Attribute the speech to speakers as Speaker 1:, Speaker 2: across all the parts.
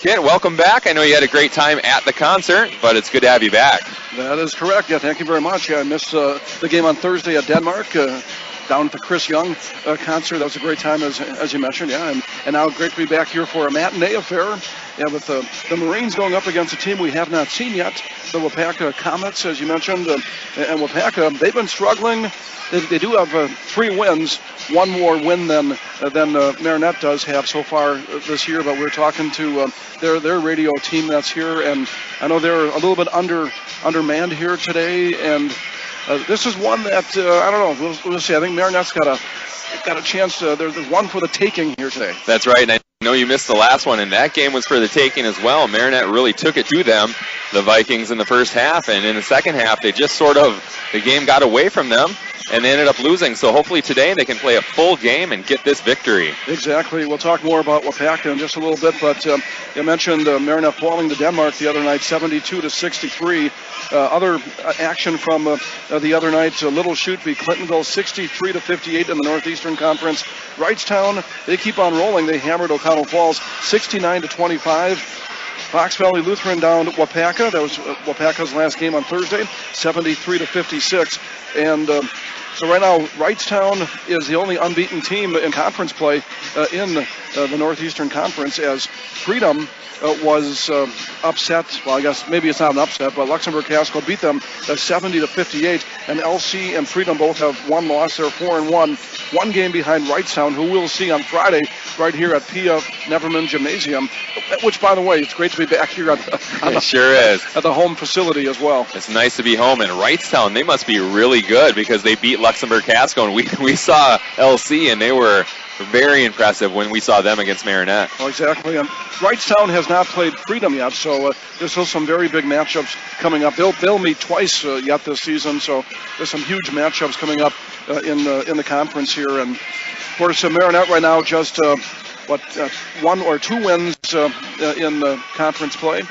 Speaker 1: Kent, welcome back. I know you had a great time at the concert, but it's good to have you back.
Speaker 2: That is correct. Yeah, thank you very much. Yeah, I missed the game on Thursday at Denmark. Down at the Chris Young concert. That was a great time, as you mentioned, yeah. And now great to be back here for a matinee affair. Yeah, with the Marines going up against a team we have not seen yet, the Waupacca Comets, as you mentioned. And Waupacca, they've been struggling. They do have 3 wins, one more win than Marinette does have so far this year. But we're talking to their radio team that's here, and I know they're a little bit undermanned here today. And this is one that I don't know. We'll see. I think Marinette's got a chance. There's one for the taking here today.
Speaker 1: That's right. And I know you missed the last one, and that game was for the taking as well. Marinette really took it to them, the Vikings, in the first half, and in the second half, they just the game got away from them. And they ended up losing, so hopefully today they can play a full game and get this victory.
Speaker 2: Exactly. We'll talk more about Waupacca in just a little bit, but you mentioned Marinette falling to Denmark the other night, 72-63. Other action from the other night, Little Chute beat Clintonville 63-58 in the Northeastern Conference. Wrightstown, they keep on rolling. They hammered O'Connell Falls 69-25. Fox Valley Lutheran down to Waupacca. That was Waupacca's last game on Thursday, 73-56. And so right now, Wrightstown is the only unbeaten team in conference play in the Northeastern Conference, as Freedom was upset. Well, I guess maybe it's not an upset, but Luxembourg Casco beat them 70-58. And LC and Freedom both have one loss. They're 4-1, one game behind Wrightstown, who we'll see on Friday right here at Pia Neverman Gymnasium. Which, by the way, it's great to be back here
Speaker 1: it sure is.
Speaker 2: At the home facility as well.
Speaker 1: It's nice to be home. And Wrightstown, they must be really good because they beat Luxembourg Casco. And we saw LC, and they were very impressive when we saw them against Marinette.
Speaker 2: Oh, exactly. And Wrightstown has not played Freedom yet, so there's still some very big matchups coming up. They'll meet twice yet this season, so there's some huge matchups coming up in the conference here. And of course, Marinette right now just 1 or 2 wins in the conference play,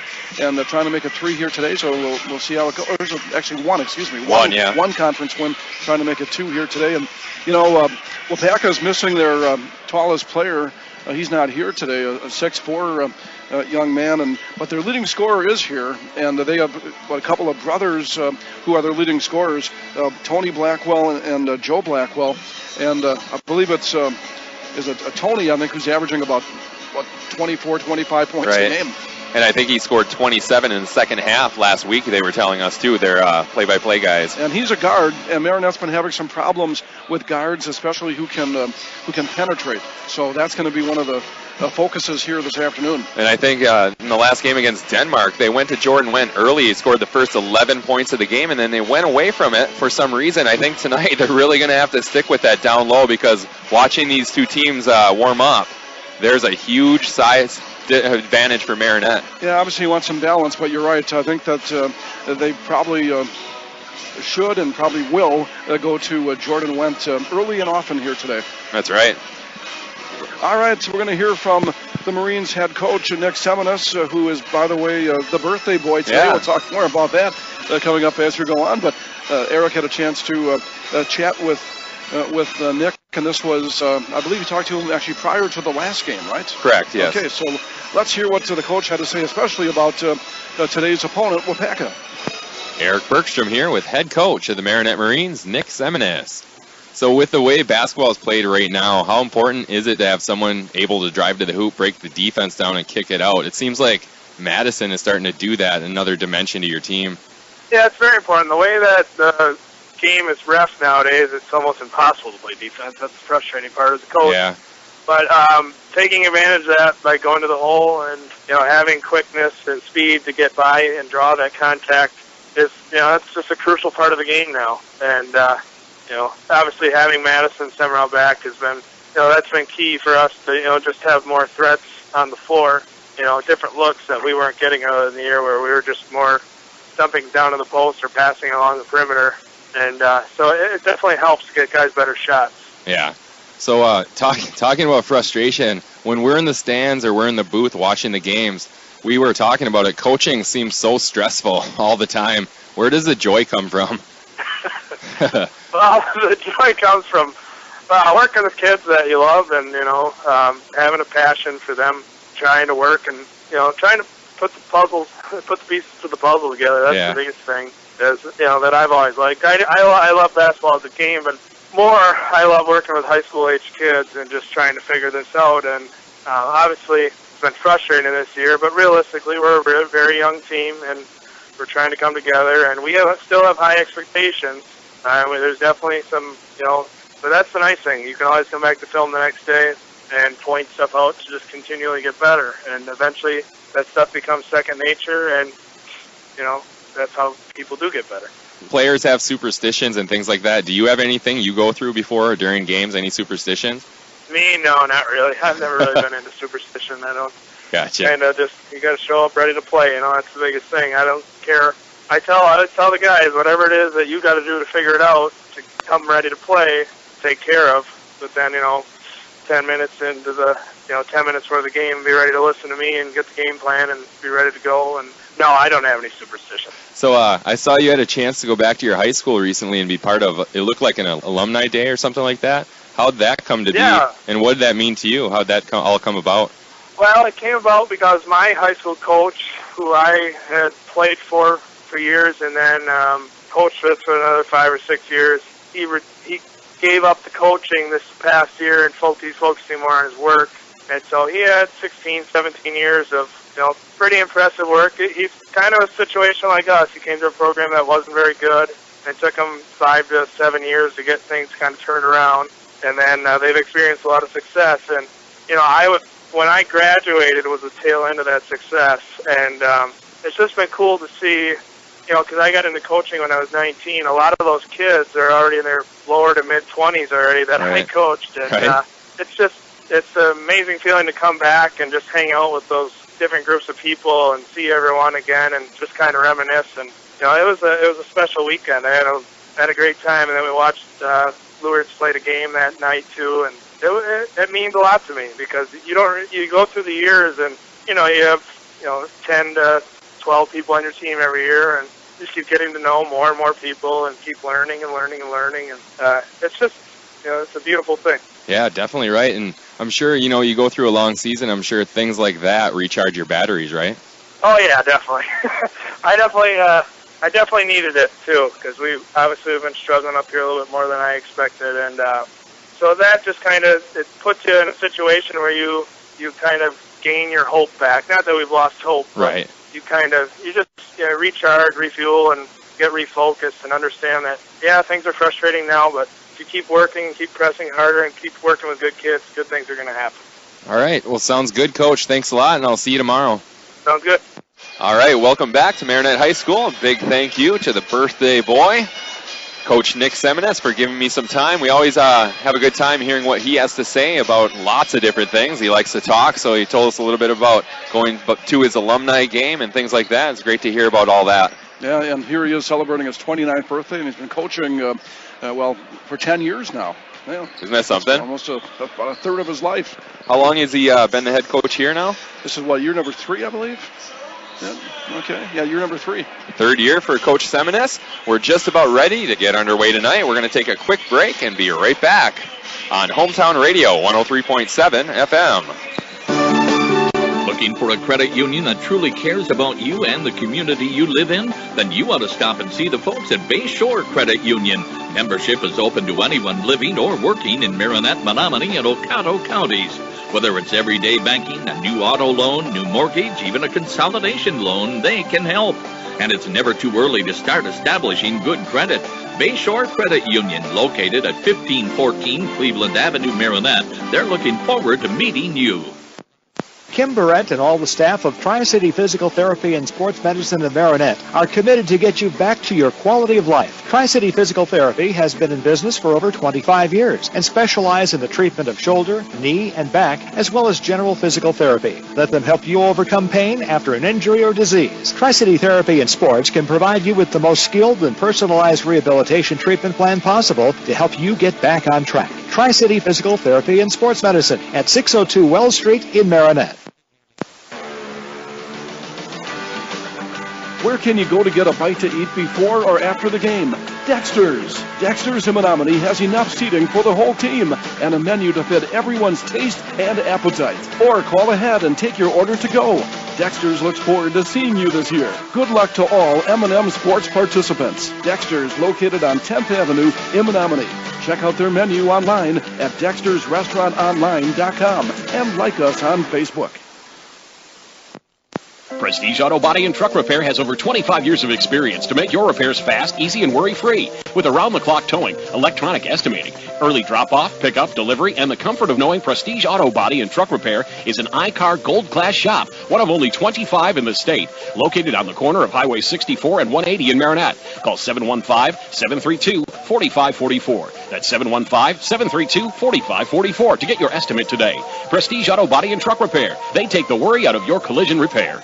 Speaker 2: and they're trying to make it 3 here today. So we'll see how it goes. There's actually 1, excuse me, one conference win, trying to make it 2 here today. And you know, Waupacca is missing their tallest player. He's not here today, a 6'4" young man, but their leading scorer is here, and they have a couple of brothers who are their leading scorers, Tony Blackwell and Joe Blackwell, and I believe it's a Tony, I think, who's averaging about 24, 25 points a game.
Speaker 1: And I think he scored 27 in the second half last week, they were telling us, too. They're play-by-play guys.
Speaker 2: And he's a guard, and Marinette's been having some problems with guards, especially who can penetrate. So that's going to be one of the focuses here this afternoon.
Speaker 1: And I think in the last game against Denmark, they went to Jordan Wendt early. He scored the first 11 points of the game, and then they went away from it for some reason. I think tonight they're really going to have to stick with that down low, because watching these two teams warm up, there's a huge size advantage for Marinette.
Speaker 2: Yeah, obviously you want some balance, but you're right. I think that they probably should and probably will go to Jordan Wendt early and often here today.
Speaker 1: That's right.
Speaker 2: All right, so we're going to hear from the Marines head coach, Nick Seminis, who is, by the way, the birthday boy today.
Speaker 1: Yeah.
Speaker 2: We'll talk more about that coming up as we go on. But Eric had a chance to chat with Nick, and this was, I believe you talked to him actually prior to the last game, right?
Speaker 1: Correct, yes.
Speaker 2: Okay, so let's hear what the coach had to say, especially about today's opponent, Waupacca.
Speaker 1: Eric Bergstrom here with head coach of the Marinette Marines, Nick Seminis. So with the way basketball is played right now, how important is it to have someone able to drive to the hoop, break the defense down, and kick it out? It seems like Madison is starting to do that, another dimension to your team.
Speaker 3: Yeah, it's very important. The way that the game is ref nowadays, it's almost impossible to play defense. That's the frustrating part as a coach.
Speaker 1: Yeah.
Speaker 3: But taking advantage of that by going to the hole and having quickness and speed to get by and draw that contact is that's just a crucial part of the game now. And obviously having Madison Semrau back has been that's been key for us to just have more threats on the floor. Different looks that we weren't getting out of the year, where we were just more dumping down to the post or passing along the perimeter. And so it definitely helps to get guys better shots.
Speaker 1: Yeah. So talking about frustration, when we're in the stands or we're in the booth watching the games, we were talking about it. Coaching seems so stressful all the time. Where does the joy come from?
Speaker 3: Well, the joy comes from working with kids that you love, and having a passion for them, trying to work and trying to put the pieces to the puzzle together. That's the biggest thing. That I've always liked. I love basketball as a game, but more I love working with high school age kids and just trying to figure this out. And obviously it's been frustrating this year, but realistically we're a very young team and we're trying to come together, and we still have high expectations. There's definitely some, but that's the nice thing. You can always come back to film the next day and point stuff out to just continually get better. And eventually that stuff becomes second nature, and, that's how people do get better.
Speaker 1: Players have superstitions and things like that. Do you have anything you go through before or during games, any superstitions?
Speaker 3: Me, no, not really. I've never really been into superstition. I don't.
Speaker 1: Gotcha.
Speaker 3: And you got to show up ready to play. That's the biggest thing. I don't care. I tell the guys, whatever it is that you got to do to figure it out, to come ready to play, take care of. But then, 10 minutes into the, 10 minutes for the game, be ready to listen to me and get the game plan and be ready to go. And no, I don't have any superstition.
Speaker 1: So I saw you had a chance to go back to your high school recently and be part of, it looked like an alumni day or something like that. How'd that come to be? And what did that mean to you? How'd that all come about?
Speaker 3: Well, it came about because my high school coach, who I had played for years and then coached with for another 5 or 6 years, he gave up the coaching this past year and he's focusing more on his work. And so he had 16, 17 years of pretty impressive work. He's kind of a situation like us. He came to a program that wasn't very good. It took him 5 to 7 years to get things kind of turned around. And then they've experienced a lot of success. And, when I graduated, it was the tail end of that success. And it's just been cool to see, because I got into coaching when I was 19. A lot of those kids are already in their lower to mid-20s already that I coached. And it's an amazing feeling to come back and just hang out with those different groups of people and see everyone again and just kind of reminisce. And it was a special weekend. I had a great time, and then we watched Lewis play the game that night too, and it means a lot to me because you go through the years and you have 10 to 12 people on your team every year, and you keep getting to know more and more people and keep learning and learning and learning, and it's just it's a beautiful thing.
Speaker 1: Yeah, definitely right. And I'm sure, you go through a long season, I'm sure things like that recharge your batteries, right?
Speaker 3: Oh, yeah, definitely. I definitely needed it, too, because we've been struggling up here a little bit more than I expected. And so that just it puts you in a situation where you kind of gain your hope back. Not that we've lost hope, but you just recharge, refuel, and get refocused and understand that, things are frustrating now, but if you keep working, keep pressing harder, and keep working with good kids, good things are going to happen.
Speaker 1: All right. Well, sounds good, Coach. Thanks a lot, and I'll see you tomorrow.
Speaker 3: Sounds good.
Speaker 1: All right. Welcome back to Marinette High School. A big thank you to the birthday boy, Coach Nick Seminus, for giving me some time. We always have a good time hearing what he has to say about lots of different things. He likes to talk, so he told us a little bit about going to his alumni game and things like that. It's great to hear about all that.
Speaker 2: Yeah, and here he is celebrating his 29th birthday, and he's been coaching, for 10 years now. Yeah,
Speaker 1: isn't that something?
Speaker 2: Almost about a third of his life.
Speaker 1: How long has he been the head coach here now?
Speaker 2: This is, year number 3, I believe? Yeah, okay. Yeah, year number 3.
Speaker 1: Third year for Coach Seminus. We're just about ready to get underway tonight. We're going to take a quick break and be right back on Hometown Radio 103.7 FM.
Speaker 4: Looking for a credit union that truly cares about you and the community you live in? Then you ought to stop and see the folks at Bayshore Credit Union. Membership is open to anyone living or working in Marinette, Menominee, and Ocado counties. Whether it's everyday banking, a new auto loan, new mortgage, even a consolidation loan, they can help. And it's never too early to start establishing good credit. Bayshore Credit Union, located at 1514 Cleveland Avenue, Marinette. They're looking forward to meeting you.
Speaker 5: Kim Barrett and all the staff of Tri-City Physical Therapy and Sports Medicine of Marinette are committed to get you back to your quality of life. Tri-City Physical Therapy has been in business for over 25 years and specialize in the treatment of shoulder, knee, and back, as well as general physical therapy. Let them help you overcome pain after an injury or disease. Tri-City Therapy and Sports can provide you with the most skilled and personalized rehabilitation treatment plan possible to help you get back on track. Tri-City Physical Therapy and Sports Medicine at 602 Wells Street in Marinette.
Speaker 2: Where can you go to get a bite to eat before or after the game? Dexter's. Dexter's in Menominee has enough seating for the whole team and a menu to fit everyone's taste and appetite. Or call ahead and take your order to go. Dexter's looks forward to seeing you this year. Good luck to all M&M Sports participants. Dexter's, located on 10th Avenue in Menominee. Check out their menu online at dextersrestaurantonline.com and like us on Facebook.
Speaker 6: Prestige Auto Body and Truck Repair has over 25 years of experience to make your repairs fast, easy, and worry-free. With around-the-clock towing, electronic estimating, early drop-off, pickup, delivery, and the comfort of knowing Prestige Auto Body and Truck Repair is an iCar Gold Class shop, one of only 25 in the state, located on the corner of Highway 64 and 180 in Marinette. Call 715-732-4544. That's 715-732-4544 to get your estimate today. Prestige Auto Body and Truck Repair. They take the worry out of your collision repair.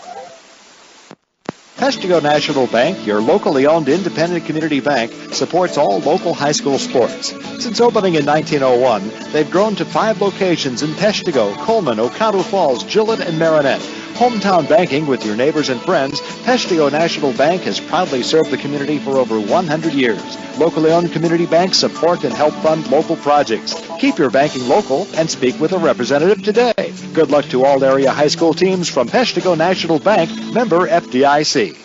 Speaker 5: Peshtigo National Bank, your locally owned independent community bank, supports all local high school sports. Since opening in 1901, they've grown to 5 locations in Peshtigo, Coleman, Oconto Falls, Gillett, and Marinette. Hometown banking with your neighbors and friends, Peshtigo National Bank has proudly served the community for over 100 years. Locally owned community banks support and help fund local projects. Keep your banking local and speak with a representative today. Good luck to all area high school teams from Peshtigo National Bank, member FDIC.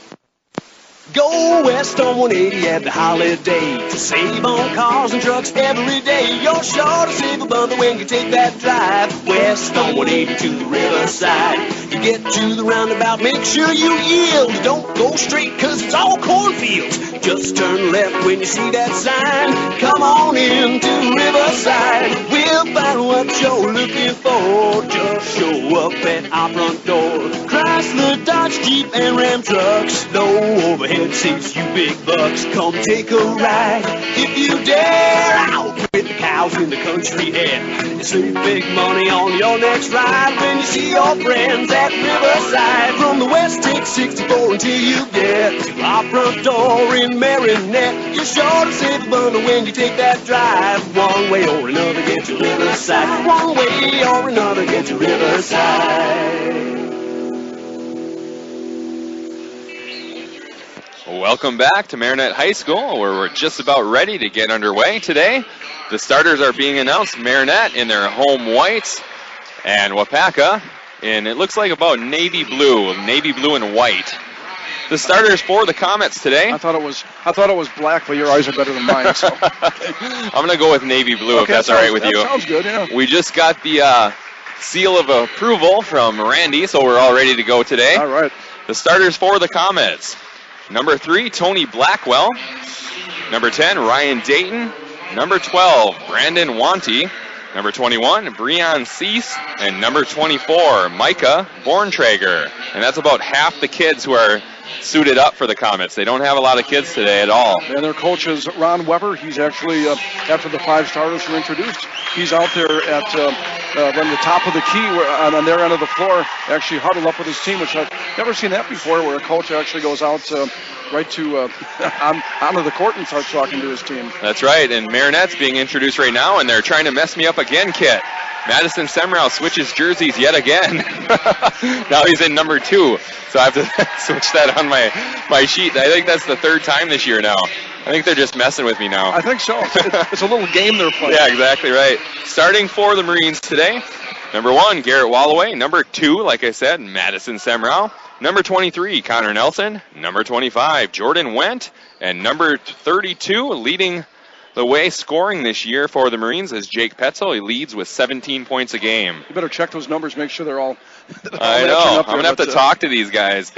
Speaker 7: Go west on 180 at the holiday to save on cars and trucks every day. You're sure to save a bundle when you take that drive west on 180 to the riverside. You get to the roundabout, make sure you yield. Don't go straight cause it's all cornfields. Just turn left when you see that sign. Come on in to Riverside. We'll find what you're looking for. Just show up at our front door. Chrysler, Dodge, Jeep, and Ram trucks. No overhead seats, you big bucks, come take a ride. If you dare, out with the cows in the country air. You save big money on your next ride when you see your friends at Riverside. From the west, take 64 until you get to our front door in Marinette. You're sure to save a bundle when you take that drive. One way or another, get to Riverside. One way or another, get to Riverside.
Speaker 1: Welcome back to Marinette High School, where we're just about ready to get underway today. The starters are being announced. Marinette in their home whites, and Waupacca in, it looks like, about navy blue and white. The starters for the Comets today.
Speaker 2: I thought it was black, but your eyes are better than mine. So
Speaker 1: I'm going to go with navy blue, if that's all right with you.
Speaker 2: That sounds good, yeah.
Speaker 1: We just got the seal of approval from Randy, so we're all ready to go today.
Speaker 2: All right.
Speaker 1: The starters for the Comets. Number 3, Tony Blackwell. Number 10, Ryan Dayton. Number 12, Brandon Wanty. Number 21, Breon Cease. And number 24, Micah Borntrager. And that's about half the kids who are suited up for the Comets. They don't have a lot of kids today at all.
Speaker 2: And their coach is Ron Weber. He's actually, after the 5 starters were introduced, he's out there at on the top of the key on their end of the floor, actually huddled up with his team, which I've never seen that before, where a coach actually goes out right to onto the court and starts talking to his team.
Speaker 1: That's right, and Marinette's being introduced right now, and they're trying to mess me up again, Kit. Madison Semrau switches jerseys yet again. Now he's in number 2, so I have to switch that on my sheet. I think that's the 3rd time this year now. I think they're just messing with me now.
Speaker 2: I think so. It's a little game they're playing.
Speaker 1: Yeah, exactly right. Starting for the Marines today, number 1, Garrett Walloway. Number 2, like I said, Madison Semrau. Number 23, Connor Nelson. Number 25, Jordan Wendt. And number 32, leading the way scoring this year for the Marines, is Jake Petzel. He leads with 17 points a game.
Speaker 2: You better check those numbers, make sure they're all
Speaker 1: I know. I'm going to have to talk to these guys.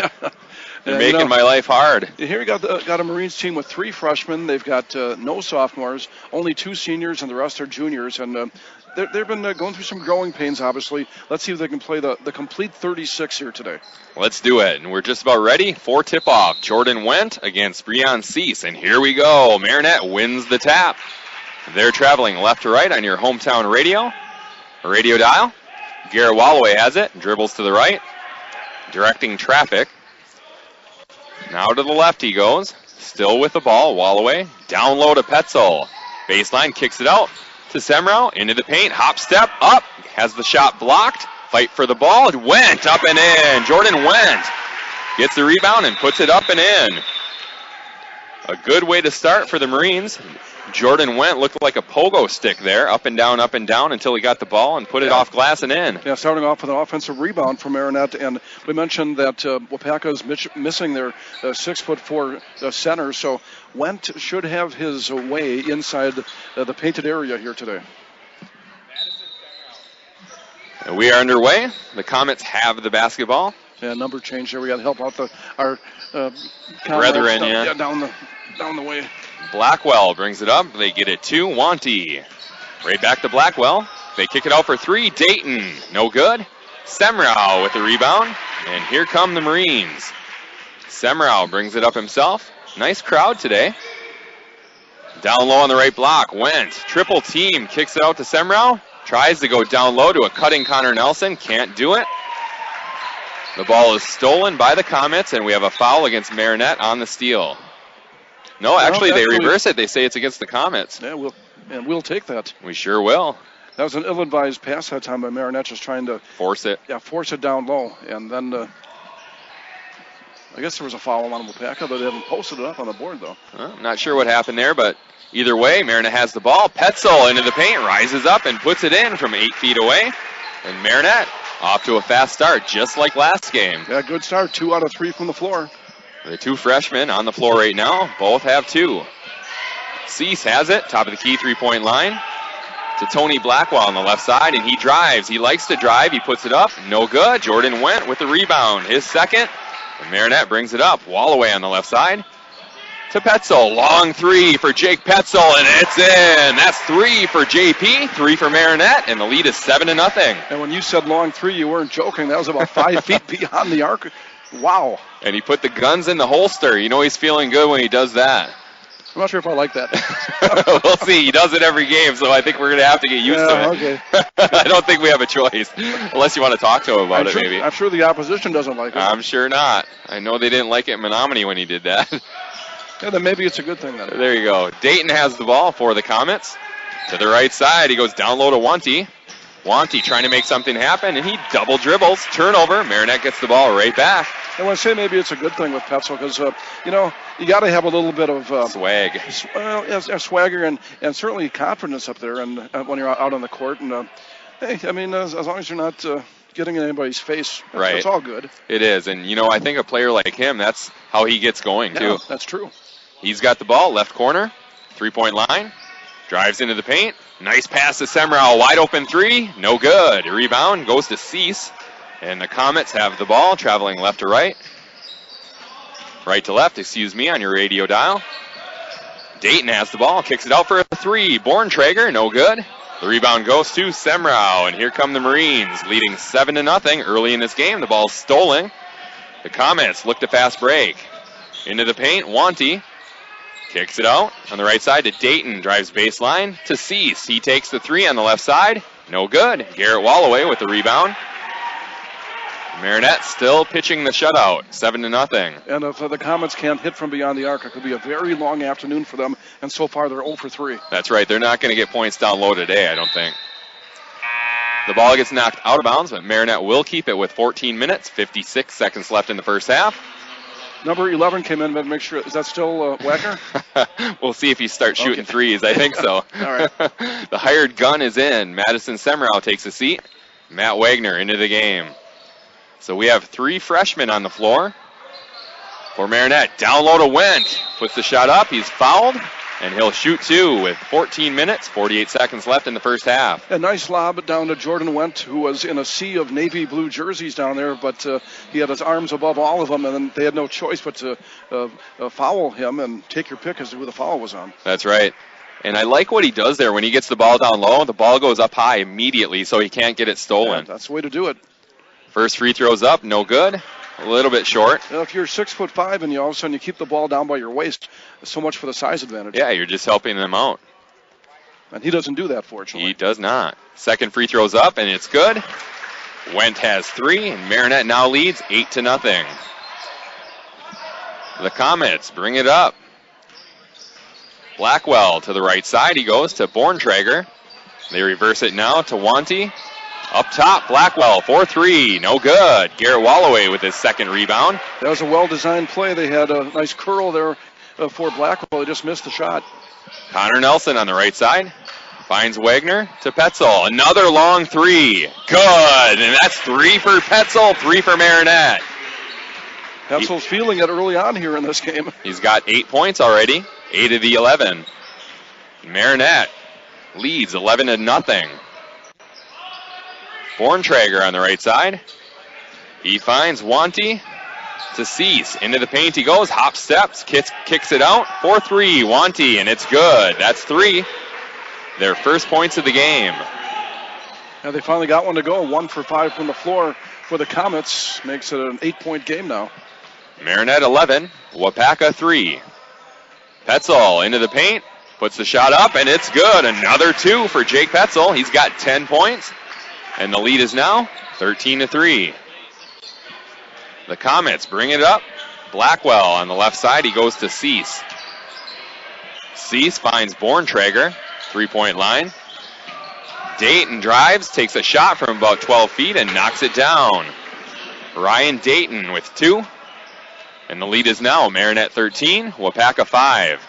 Speaker 1: They're making my life hard.
Speaker 2: Here we got a Marines team with 3 freshmen. They've got no sophomores, only 2 seniors, and the rest are juniors. And they've been going through some growing pains, obviously. Let's see if they can play the complete 36 here today.
Speaker 1: Let's do it. And we're just about ready for tip-off. Jordan Wendt against Breon Cease. And here we go. Marinette wins the tap. They're traveling left to right on your hometown radio dial. Garrett Walloway has it. Dribbles to the right. Directing traffic. Now to the left he goes. Still with the ball. Walloway. Down low to Petzel. Baseline, kicks it out to Semrau. Into the paint. Hop step up. Has the shot blocked. Fight for the ball. It went up and in. Jordan Wendt gets the rebound and puts it up and in. A good way to start for the Marines. Jordan Went looked like a pogo stick there, up and down, until he got the ball and put it off glass and in.
Speaker 2: Yeah, starting off with an offensive rebound for Marinette, and we mentioned that Waupacca is missing their 6'4" center, so Went should have his way inside the painted area here today.
Speaker 1: And we are underway. The Comets have the basketball.
Speaker 2: Yeah, number change here. We got to help out our
Speaker 1: brethren,
Speaker 2: down the way.
Speaker 1: Blackwell brings it up. They get it to Wanty. Right back to Blackwell. They kick it out for three. Dayton, no good. Semrau with the rebound. And here come the Marines. Semrau brings it up himself. Nice crowd today. Down low on the right block. Went. Triple team. Kicks it out to Semrau. Tries to go down low to a cutting Connor Nelson. Can't do it. The ball is stolen by the Comets, and we have a foul against Marinette on the steal. No, actually, they reverse it. They say it's against the Comets.
Speaker 2: Yeah, we'll take that.
Speaker 1: We sure will.
Speaker 2: That was an ill-advised pass that time by Marinette, just trying to
Speaker 1: force it.
Speaker 2: Yeah, force it down low, and then I guess there was a foul on Waupacca, but they haven't posted it up on the board though.
Speaker 1: I'm not sure what happened there, but either way, Marinette has the ball. Petzel into the paint, rises up and puts it in from 8 feet away, and Marinette off to a fast start, just like last game.
Speaker 2: Yeah, good start. 2 out of 3 from the floor.
Speaker 1: The two freshmen on the floor right now, both have 2. Cease has it, top of the key 3-point line to Tony Blackwell on the left side, and he drives. He likes to drive. He puts it up. No good. Jordan Went with the rebound. His second. And Marinette brings it up. Wallaway on the left side to Petzel. Long 3 for Jake Petzel, and it's in. That's 3 for JP, 3 for Marinette, and the lead is 7-0.
Speaker 2: And when you said long 3, you weren't joking. That was about 5 feet beyond the arc. Wow.
Speaker 1: And he put the guns in the holster. You know he's feeling good when he does that.
Speaker 2: I'm not sure if I like that.
Speaker 1: We'll see. He does it every game, so I think we're going to have to get used to it.
Speaker 2: Okay.
Speaker 1: I don't think we have a choice, unless you want to talk to him about it, maybe.
Speaker 2: I'm sure the opposition doesn't like it.
Speaker 1: I'm sure not. I know they didn't like it in Menominee when he did that.
Speaker 2: Yeah, then maybe it's a good thing then.
Speaker 1: There you go. Dayton has the ball for the Comets. To the right side, he goes down low to Wanty. Wanty trying to make something happen, and he double dribbles. Turnover. Marinette gets the ball right back.
Speaker 2: I want to say maybe it's a good thing with Petzel because, you got to have a little bit of
Speaker 1: swag.
Speaker 2: Swagger and certainly confidence up there and when you're out on the court. And, hey, I mean, as long as you're not getting in anybody's face,
Speaker 1: right.
Speaker 2: It's all good.
Speaker 1: It is. And, I think a player like him, that's how he gets going, too.
Speaker 2: That's true.
Speaker 1: He's got the ball, left corner, 3-point line. Drives into the paint. Nice pass to Semrau. Wide open 3. No good. Rebound goes to Cease. And the Comets have the ball, traveling left to right. Right to left, on your radio dial. Dayton has the ball, kicks it out for a 3. Borntrager, no good. The rebound goes to Semrau. And here come the Marines, leading 7-0 early in this game. The ball's stolen. The Comets look to fast break. Into the paint, Wanty. Kicks it out on the right side to Dayton. Drives baseline to Cease. He takes the 3 on the left side. No good. Garrett Wallaway with the rebound. Marinette still pitching the shutout. 7-0.
Speaker 2: And if the Comets can't hit from beyond the arc, it could be a very long afternoon for them. And so far, they're 0 for 3.
Speaker 1: That's right. They're not going to get points down low today, I don't think. The ball gets knocked out of bounds, but Marinette will keep it with 14 minutes, 56 seconds left in the first half.
Speaker 2: Number 11 came in, but make sure, is that still Wagner?
Speaker 1: We'll see if he starts shooting threes. I think so.
Speaker 2: All right.
Speaker 1: The hired gun is in. Madison Semrau takes a seat. Matt Wagner into the game. So we have 3 freshmen on the floor for Marinette. Down low to Wendt. Puts the shot up. He's fouled, and he'll shoot 2 with 14 minutes, 48 seconds left in the first half.
Speaker 2: A nice lob down to Jordan Wendt, who was in a sea of navy blue jerseys down there, but he had his arms above all of them, and then they had no choice but to foul him and take your pick as to who the foul was on.
Speaker 1: That's right. And I like what he does there. When he gets the ball down low, the ball goes up high immediately so he can't get it stolen.
Speaker 2: Yeah, that's the way to do it.
Speaker 1: First free throw's up, no good. A little bit short.
Speaker 2: If you're 6'5" and all of a sudden you keep the ball down by your waist, so much for the size advantage.
Speaker 1: Yeah, you're just helping them out.
Speaker 2: And he doesn't do that, fortunately.
Speaker 1: He does not. Second free throw's up, and it's good. Wendt has 3, and Marinette now leads 8-0. The Comets bring it up. Blackwell to the right side. He goes to Borntrager. They reverse it now to Wanty. Up top, Blackwell, 4-3, no good. Garrett Wallaway with his second rebound.
Speaker 2: That was a well-designed play. They had a nice curl there for Blackwell. They just missed the shot.
Speaker 1: Connor Nelson on the right side. Finds Wagner to Petzel. Another long three. Good. And that's 3 for Petzel, 3 for Marinette.
Speaker 2: Petzel's feeling it early on here in this game.
Speaker 1: He's got 8 points already. 8 of the 11. Marinette leads 11-0. Borntrager on the right side. He finds Wanty to Cease. Into the paint he goes. Hop steps. Kicks it out. 4-3. Wanty, and it's good. That's 3. Their first points of the game.
Speaker 2: And they finally got one to go. 1 for 5 from the floor for the Comets. Makes it an 8-point game now.
Speaker 1: Marinette 11. Waupacca 3. Petzel into the paint. Puts the shot up, and it's good. Another 2 for Jake Petzel. He's got 10 points. And the lead is now 13-3. The Comets bring it up. Blackwell on the left side. He goes to Cease. Cease finds Borntrager. 3-point line. Dayton drives, takes a shot from about 12 feet and knocks it down. Ryan Dayton with 2. And the lead is now Marinette 13, Waupacca 5.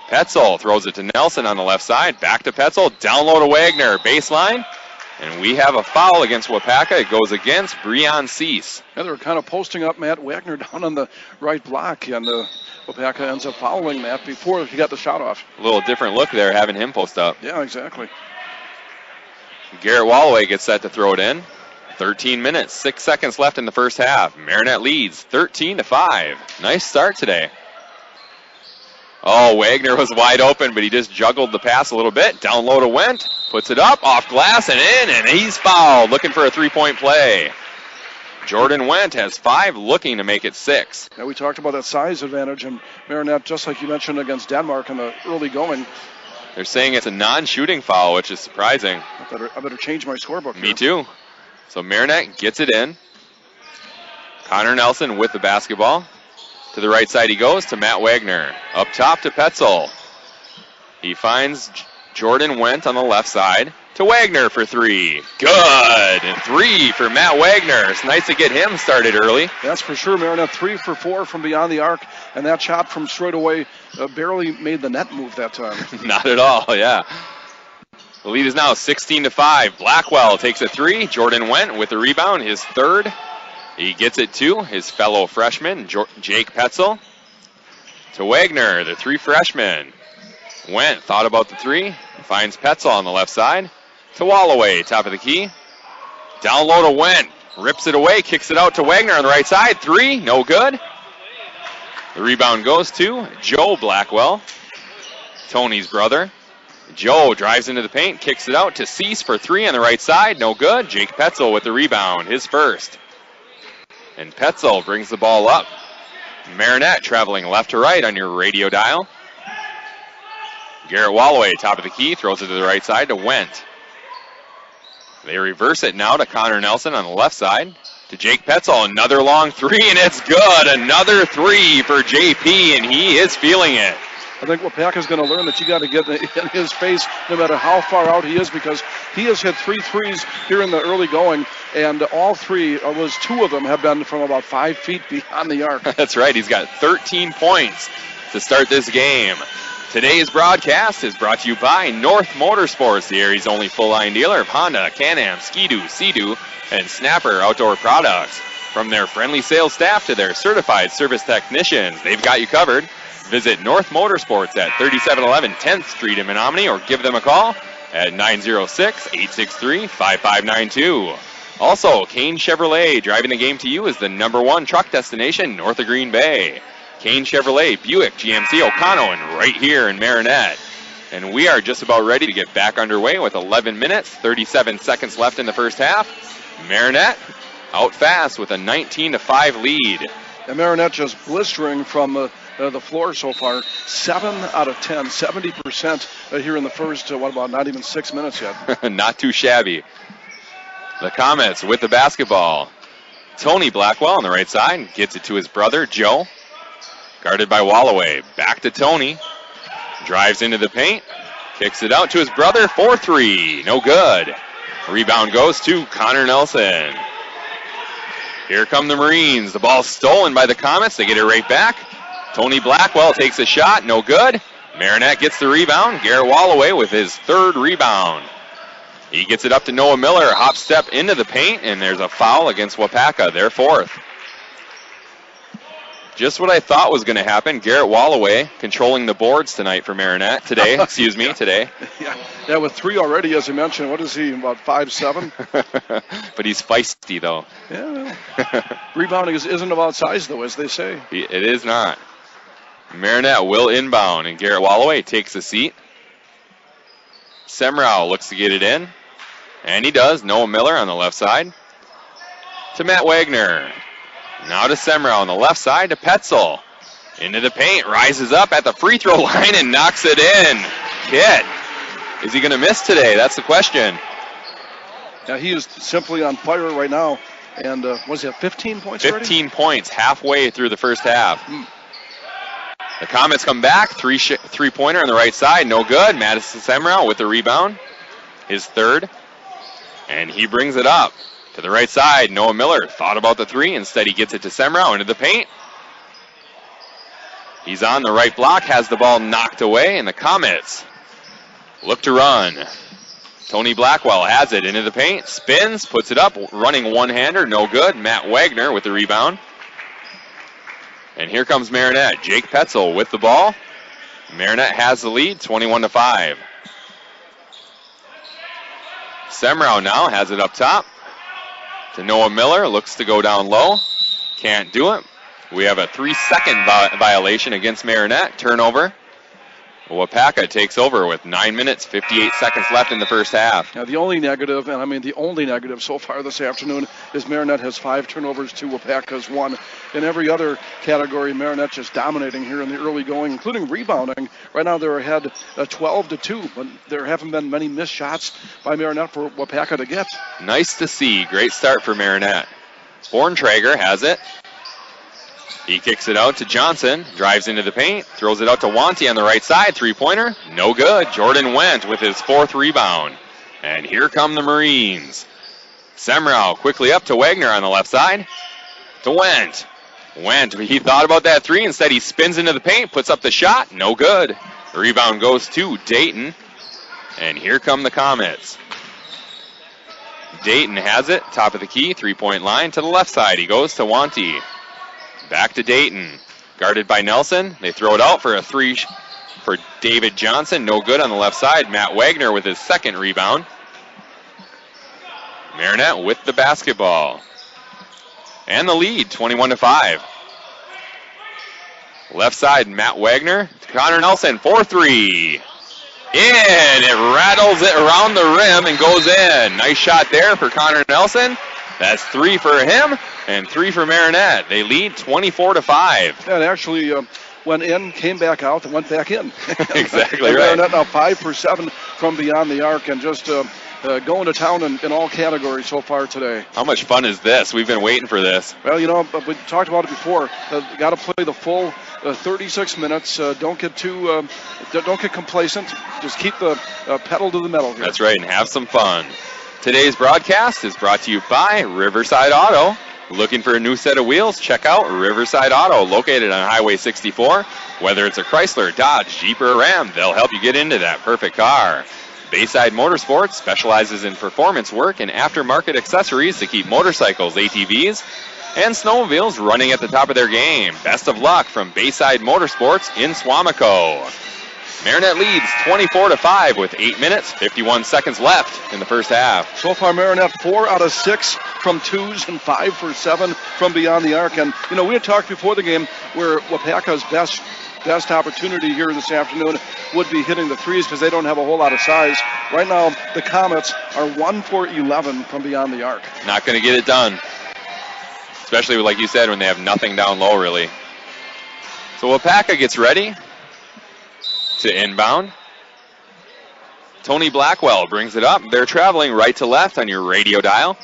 Speaker 1: Petzel throws it to Nelson on the left side. Back to Petzel. Down low to Wagner. Baseline. And we have a foul against Waupacca. It goes against Breon Cease.
Speaker 2: Yeah, they were kind of posting up Matt Wagner down on the right block, and Waupacca ends up fouling Matt before he got the shot off.
Speaker 1: A little different look there, having him post up.
Speaker 2: Yeah, exactly.
Speaker 1: Garrett Walloway gets set to throw it in. 13 minutes, 6 seconds left in the first half. Marinette leads 13-5. Nice start today. Oh, Wagner was wide open, but he just juggled the pass a little bit. Down low to Wendt. Puts it up, off glass, and in, and he's fouled. Looking for a 3-point play. Jordan Wendt has 5, looking to make it 6.
Speaker 2: Yeah, we talked about that size advantage, and Marinette, just like you mentioned against Denmark in the early going.
Speaker 1: They're saying it's a non-shooting foul, which is surprising.
Speaker 2: I better change my scorebook.
Speaker 1: Me too. So Marinette gets it in. Connor Nelson with the basketball. To the right side he goes to Matt Wagner. Up top to Petzel. He finds Jordan Wendt on the left side to Wagner for 3. Good. And 3 for Matt Wagner. It's nice to get him started early.
Speaker 2: That's for sure. Marinette 3 for 4 from beyond the arc. And that shot from straight away barely made the net move that time.
Speaker 1: Not at all, yeah. The lead is now 16-5. Blackwell takes a 3. Jordan Wendt with the rebound, his 3rd. He gets it to his fellow freshman, Jake Petzel. To Wagner, the 3 freshmen. Wendt thought about the 3. Finds Petzel on the left side. To Walloway, top of the key. Down low to Wendt. Rips it away, kicks it out to Wagner on the right side. 3, no good. The rebound goes to Joe Blackwell, Tony's brother. Joe drives into the paint, kicks it out to Cease for 3 on the right side. No good. Jake Petzel with the rebound, his first. And Petzel brings the ball up. Marinette traveling left to right on your radio dial. Garrett Walloway, top of the key, throws it to the right side to Wendt. They reverse it now to Connor Nelson on the left side. To Jake Petzel, another long 3, and it's good. Another 3 for JP, and he is feeling it.
Speaker 2: I think Waupacca's going to learn that you got to get in his face no matter how far out he is, because he has hit 3 threes here in the early going, and all 3, or was 2 of them, have been from about 5 feet beyond the arc.
Speaker 1: That's right. He's got 13 points to start this game. Today's broadcast is brought to you by North Motorsports, the area's only full-line dealer of Honda, Can-Am, Ski-Doo, Sea-Doo, and Snapper outdoor products. From their friendly sales staff to their certified service technicians, they've got you covered. Visit North Motorsports at 3711 10th Street in Menominee, or give them a call at 906-863-5592. Also, Kane Chevrolet, driving the game to you, is the #1 truck destination north of Green Bay. Kane Chevrolet, Buick, GMC, O'Connell, and right here in Marinette. And we are just about ready to get back underway with 11 minutes, 37 seconds left in the first half. Marinette out fast with a 19-5 lead.
Speaker 2: And Marinette just blistering from the floor so far. 7 out of 10, 70% here in the first, not even 6 minutes yet.
Speaker 1: Not too shabby. The Comets with the basketball. Tony Blackwell on the right side gets it to his brother, Joe. Guarded by Walloway. Back to Tony. Drives into the paint. Kicks it out to his brother for 3. No good. Rebound goes to Connor Nelson. Here come the Marines. The ball stolen by the Comets. They get it right back. Tony Blackwell takes a shot. No good. Marinette gets the rebound. Garrett Wallaway with his third rebound. He gets it up to Noah Miller. Hop step into the paint, and there's a foul against Waupacca, their fourth. Just what I thought was going to happen. Garrett Wallaway controlling the boards tonight for Marinette. Today.
Speaker 2: Yeah, with 3 already, as you mentioned. What is he, about 5'7"?
Speaker 1: But he's feisty, though.
Speaker 2: Yeah, well, rebounding isn't about size, though, as they say.
Speaker 1: It is not. Marinette will inbound, and Garrett Wallaway takes a seat. Semrau looks to get it in, and he does. Noah Miller on the left side to Matt Wagner. Now to Semrau on the left side to Petzel. Into the paint, rises up at the free throw line and knocks it in. Kit, is he going to miss today? That's the question.
Speaker 2: Yeah, he is simply on fire right now. And was it 15 points
Speaker 1: 15 points halfway through the first half. The Comets come back. Three-pointer on the right side. No good. Madison Semrau with the rebound. His third. And he brings it up to the right side. Noah Miller thought about the three. Instead, he gets it to Semrau into the paint. He's on the right block. Has the ball knocked away. And the Comets look to run. Tony Blackwell has it into the paint. Spins. Puts it up. Running one-hander. No good. Matt Wagner with the rebound. And here comes Marinette. Jake Petzel with the ball. Marinette has the lead, 21-5. Semrau now has it up top to Noah Miller. Looks to go down low. Can't do it. We have a 3-second violation against Marinette. Turnover. Waupacca takes over with 9 minutes, 58 seconds left in the first half.
Speaker 2: Now, the only negative, and I mean the only negative so far this afternoon, is Marinette has 5 turnovers to Waupacca's 1. In every other category, Marinette just dominating here in the early going, including rebounding. Right now they're ahead 12-2, but there haven't been many missed shots by Marinette for Waupacca to get.
Speaker 1: Nice to see. Great start for Marinette. Borntrager has it. He kicks it out to Johnson, drives into the paint, throws it out to Wanty on the right side, three-pointer, no good. Jordan Wendt with his 4th rebound. And here come the Marines. Semrau quickly up to Wagner on the left side, to Wendt. Wendt, he thought about that three, instead he spins into the paint, puts up the shot, no good. The rebound goes to Dayton, and here come the Comets. Dayton has it, top of the key, three-point line to the left side. He goes to Wanty. Back to Dayton. Guarded by Nelson. They throw it out for a three for David Johnson. No good on the left side. Matt Wagner with his 2nd rebound. Marinette with the basketball. And the lead, 21-5. Left side, Matt Wagner. Connor Nelson, 4-3. In. It rattles it around the rim and goes in. Nice shot there for Connor Nelson. That's 3 for him and 3 for Marinette. They lead 24-5.
Speaker 2: And actually went in, came back out, and went back in.
Speaker 1: Exactly
Speaker 2: and
Speaker 1: right.
Speaker 2: Marinette now 5 for 7 from beyond the arc and just going to town in all categories so far today.
Speaker 1: How much fun is this? We've been waiting for this.
Speaker 2: Well, you know, we talked about it before. Got to play the full 36 minutes. Don't get complacent. Just keep the pedal to the metal here.
Speaker 1: That's right, and have some fun. Today's broadcast is brought to you by Riverside Auto. Looking for a new set of wheels? Check out Riverside Auto, located on Highway 64. Whether it's a Chrysler, Dodge, Jeep, or Ram, they'll help you get into that perfect car. Bayside Motorsports specializes in performance work and aftermarket accessories to keep motorcycles, ATVs, and snowmobiles running at the top of their game. Best of luck from Bayside Motorsports in Swamico. Marinette leads 24-5 with 8 minutes, 51 seconds left in the first half.
Speaker 2: So far, Marinette 4 out of 6 from twos and 5 for 7 from beyond the arc. And, you know, we had talked before the game where Waupacca's best opportunity here this afternoon would be hitting the threes because they don't have a whole lot of size. Right now, the Comets are 1 for 11 from beyond the arc.
Speaker 1: Not going to get it done, especially, like you said, when they have nothing down low, really. So Waupacca gets ready to inbound. Tony Blackwell brings it up. They're traveling right to left on your radio dial.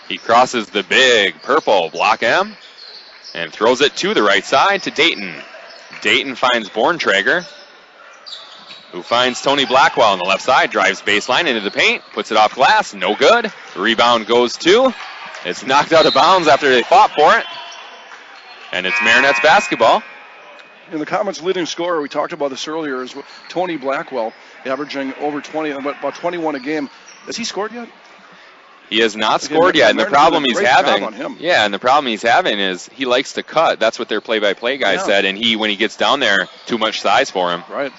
Speaker 1: He crosses the big purple block M and throws it to the right side to Dayton. Dayton finds Borntrager, who finds Tony Blackwell on the left side, drives baseline into the paint, puts it off glass, no good. The rebound goes to. It's knocked out of bounds after they fought for it. And it's Marinette's basketball.
Speaker 2: In the Comets' leading scorer, we talked about this earlier, is Tony Blackwell, averaging over 20, about 21 a game. Has he scored yet?
Speaker 1: He has not scored yet, and the problem he's having, and the problem he's having is he likes to cut. That's what their play-by-play guy said, and when he gets down there, too much size for him.
Speaker 2: Right.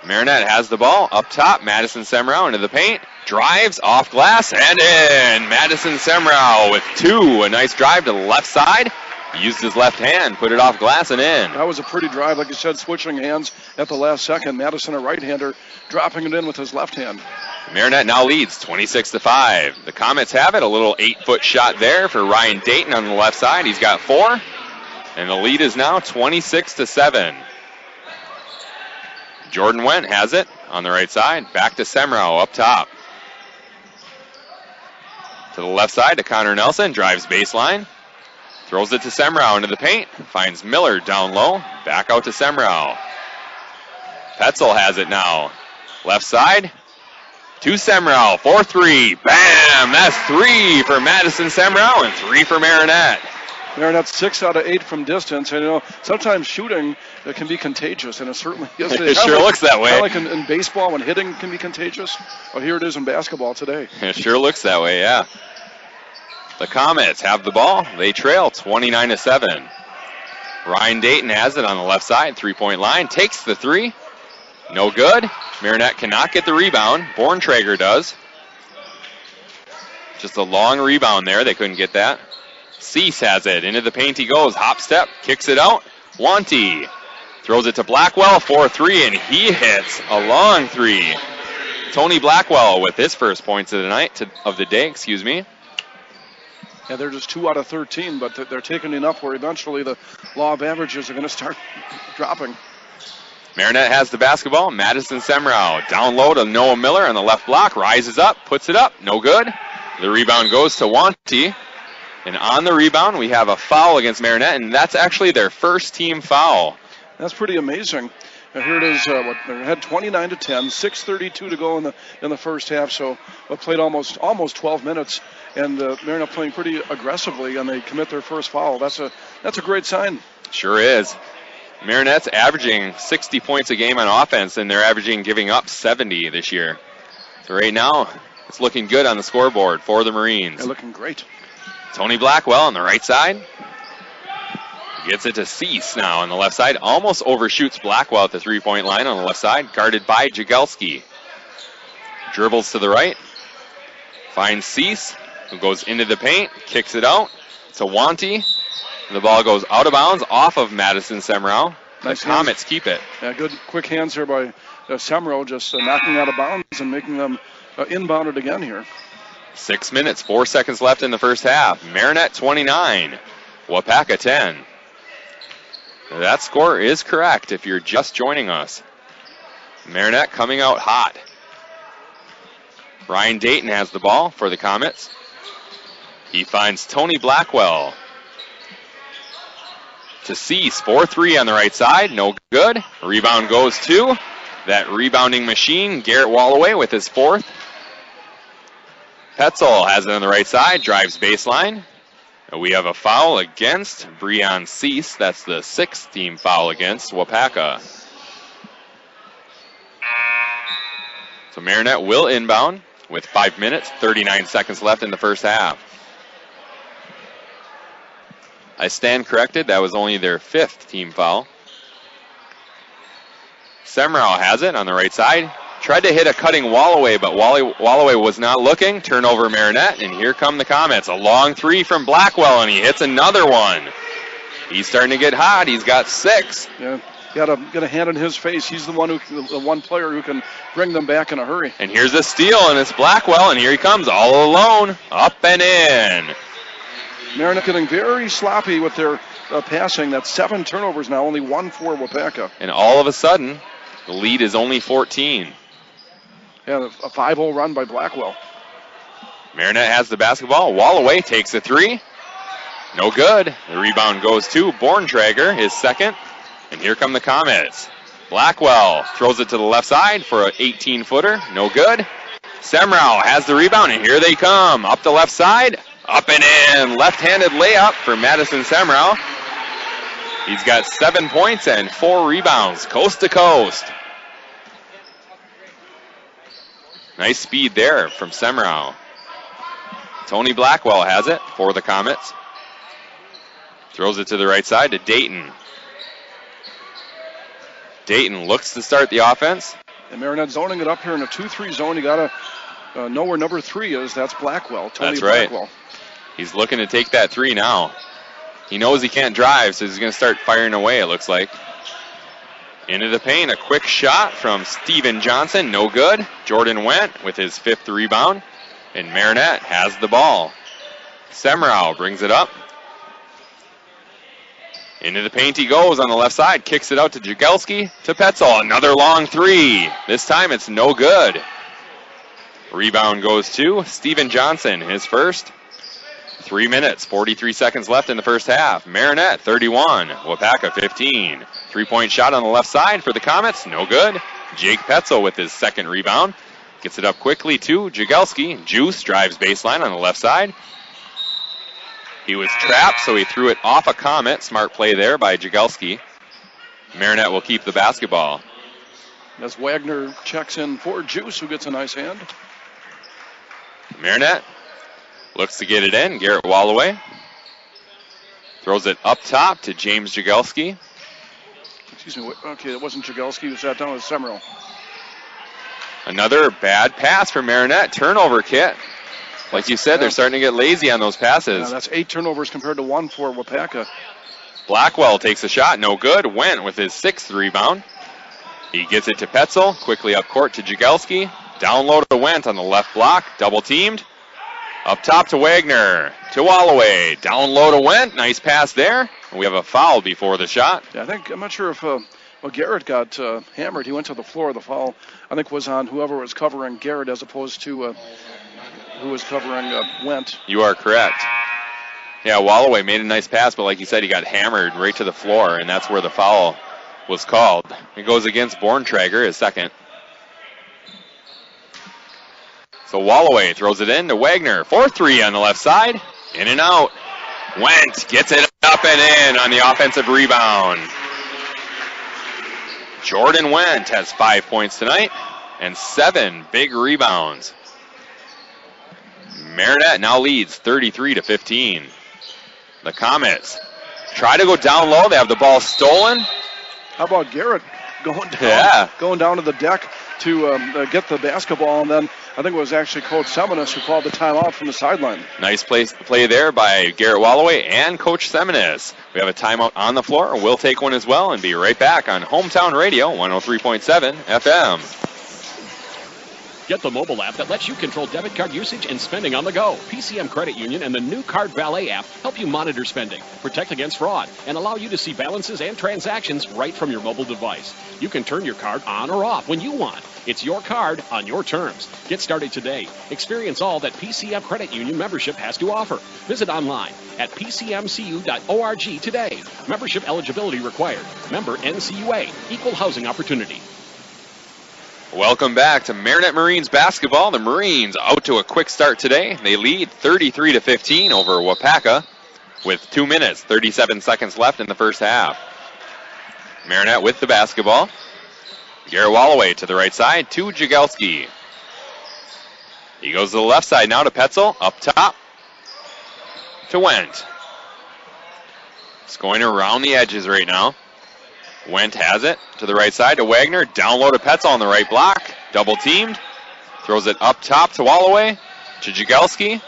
Speaker 1: Marinette has the ball up top. Madison Semrau into the paint, drives off glass and in. Madison Semrau with 2. A nice drive to the left side. He used his left hand, put it off glass and in.
Speaker 2: That was a pretty drive, like you said, switching hands at the last second. Madison, a right-hander, dropping it in with his left hand.
Speaker 1: Marinette now leads 26-5. The Comets have it. A little 8-foot shot there for Ryan Dayton on the left side. He's got 4. And the lead is now 26-7. Jordan Wendt has it on the right side. Back to Semrau up top. To the left side to Connor Nelson. Drives baseline. Throws it to Semrau into the paint. Finds Miller down low. Back out to Semrau. Petzel has it now. Left side. To Semrau. 4-3. Bam! That's 3 for Madison Semrau and 3 for Marinette.
Speaker 2: Marinette's 6 out of 8 from distance. And, sometimes shooting can be contagious, and it certainly is.
Speaker 1: It sure looks that way.
Speaker 2: Kind of like in baseball when hitting can be contagious. Well, here it is in basketball today.
Speaker 1: It sure looks that way, yeah. The Comets have the ball. They trail 29-7. Ryan Dayton has it on the left side, 3-point line. Takes the 3. No good. Marinette cannot get the rebound. Borntrager does. Just a long rebound there. They couldn't get that. Cease has it. Into the paint he goes. Hop step. Kicks it out. Wanty throws it to Blackwell. 4-3, and he hits a long 3. Tony Blackwell with his first points of the day.
Speaker 2: Yeah, they're just 2 out of 13, but they're taking enough where eventually the law of averages are going to start dropping.
Speaker 1: Marinette has the basketball. Madison Semrau down low to Noah Miller on the left block. Rises up, puts it up. No good. The rebound goes to Wanty. And on the rebound, we have a foul against Marinette, and that's actually their first team foul.
Speaker 2: That's pretty amazing. Here it is. They had 29-10, 6:32 to go in the first half. So we played almost 12 minutes, and Marinette playing pretty aggressively, and they commit their first foul. That's a great sign.
Speaker 1: Sure is. Marinette's averaging 60 points a game on offense, and they're averaging giving up 70 this year. So right now, it's looking good on the scoreboard for the Marines.
Speaker 2: They're looking great.
Speaker 1: Tony Blackwell on the right side. Gets it to Cease now on the left side. Almost overshoots Blackwell at the 3-point line on the left side. Guarded by Jagelski. Dribbles to the right. Finds Cease, who goes into the paint. Kicks it out to Wanty. The ball goes out of bounds off of Madison Semrau.
Speaker 2: Nice
Speaker 1: the Comets keep it.
Speaker 2: Yeah, good quick hands here by Semrau, just knocking out of bounds and making them inbounded again here.
Speaker 1: 6 minutes, 4 seconds left in the first half. Marinette 29, Waupacca 10. That score is correct if you're just joining us. Marinette coming out hot. Ryan Dayton has the ball for the Comets. He finds Tony Blackwell. To Cease, 4-3 on the right side, no good. Rebound goes to that rebounding machine, Garrett Wallaway with his 4th. Petzel has it on the right side, drives baseline. We have a foul against Breon Cease. That's the 6th team foul against Waupacca. So Marinette will inbound with 5 minutes, 39 seconds left in the first half. I stand corrected. That was only their 5th team foul. Semrau has it on the right side. Tried to hit a cutting Wallaway, but Wallaway was not looking. Turnover Marinette, and here come the Comets. A long 3 from Blackwell, and he hits another one. He's starting to get hot. He's got 6.
Speaker 2: Yeah, got a hand in his face. He's the one player who can bring them back in a hurry.
Speaker 1: And here's a steal, and it's Blackwell, and here he comes all alone, up and in.
Speaker 2: Marinette getting very sloppy with their passing. That's 7 turnovers now, only 1 for Waupacca.
Speaker 1: And all of a sudden, the lead is only 14.
Speaker 2: Yeah, a 5-0 run by Blackwell.
Speaker 1: Marinette has the basketball. Wallaway takes a 3. No good. The rebound goes to Borntrager, his 2nd. And here come the Comets. Blackwell throws it to the left side for an 18-footer. No good. Semrau has the rebound, and here they come. Up the left side. Up and in. Left-handed layup for Madison Semrau. He's got 7 points and 4 rebounds, coast to coast. Nice speed there from Semrau. Tony Blackwell has it for the Comets. Throws it to the right side to Dayton. Dayton looks to start the offense.
Speaker 2: And Marinette zoning it up here in a 2-3 zone. You got to know where number 3 is. That's Blackwell, Tony
Speaker 1: That's right.
Speaker 2: Blackwell.
Speaker 1: He's looking to take that 3 now. He knows he can't drive, so he's going to start firing away, it looks like. Into the paint, a quick shot from Steven Johnson, no good. Jordan Wendt with his 5th rebound, and Marinette has the ball. Semrau brings it up. Into the paint he goes on the left side, kicks it out to Jagelski, to Petzel, another long 3. This time it's no good. Rebound goes to Steven Johnson, his first. 3 minutes, 43 seconds left in the first half. Marinette 31, Waupacca 15. 3-point shot on the left side for the Comets, no good. Jake Petzel with his 2nd rebound. Gets it up quickly to Jagelski. Juice drives baseline on the left side. He was trapped, so he threw it off a Comet. Smart play there by Jagelski. Marinette will keep the basketball.
Speaker 2: As Wagner checks in for Juice, who gets a nice hand.
Speaker 1: Marinette looks to get it in. Garrett Wallaway throws it up top to James Jagelski.
Speaker 2: Excuse me. Okay, it wasn't Jagelski who sat down with Semrau.
Speaker 1: Another bad pass for Marinette. Turnover, Kit. Like you said, they're starting to get lazy on those passes.
Speaker 2: Yeah, that's 8 turnovers compared to 1 for Waupacca.
Speaker 1: Blackwell takes a shot, no good. Wendt with his 6th rebound. He gets it to Petzel, quickly up court to Jagelski. Down low to Wendt on the left block, double teamed. Up top to Wagner, to Wallaway. Down low to Wendt, nice pass there. We have a foul before the shot.
Speaker 2: Yeah, I'm not sure if Garrett got hammered. He went to the floor. The foul, I think, was on whoever was covering Garrett as opposed to who was covering Wendt.
Speaker 1: You are correct. Yeah, Wallaway made a nice pass, but like you said, he got hammered right to the floor, and that's where the foul was called. It goes against Borntrager, his 2nd. So Wallaway throws it in to Wagner. 4-3 on the left side. In and out. Wendt gets it up and in on the offensive rebound. Jordan Wendt has 5 points tonight and 7 big rebounds. Marinette now leads 33-15. The Comets try to go down low. They have the ball stolen.
Speaker 2: How about Garrett going down to the deck to get the basketball, and then I think it was actually Coach Seminis who called the timeout from the sideline.
Speaker 1: Nice play there by Garrett Wallaway and Coach Seminis. We have a timeout on the floor. We'll take one as well and be right back on Hometown Radio 103.7 FM.
Speaker 6: Get the mobile app that lets you control debit card usage and spending on the go. PCM Credit Union and the new Card Valet app help you monitor spending, protect against fraud, and allow you to see balances and transactions right from your mobile device. You can turn your card on or off when you want. It's your card on your terms. Get started today. Experience all that PCM Credit Union membership has to offer. Visit online at pcmcu.org today. Membership eligibility required. Member NCUA. Equal housing opportunity.
Speaker 1: Welcome back to Marinette Marines basketball. The Marines out to a quick start today. They lead 33-15 over Waupacca with 2 minutes, 37 seconds left in the first half. Marinette with the basketball. Garrett Wallaway to the right side to Jagelski. He goes to the left side now to Petzel. Up top to Wendt. It's going around the edges right now. Wendt has it to the right side to Wagner. Down low to Petzel on the right block. Double teamed. Throws it up top to Wallaway. To Jagelski.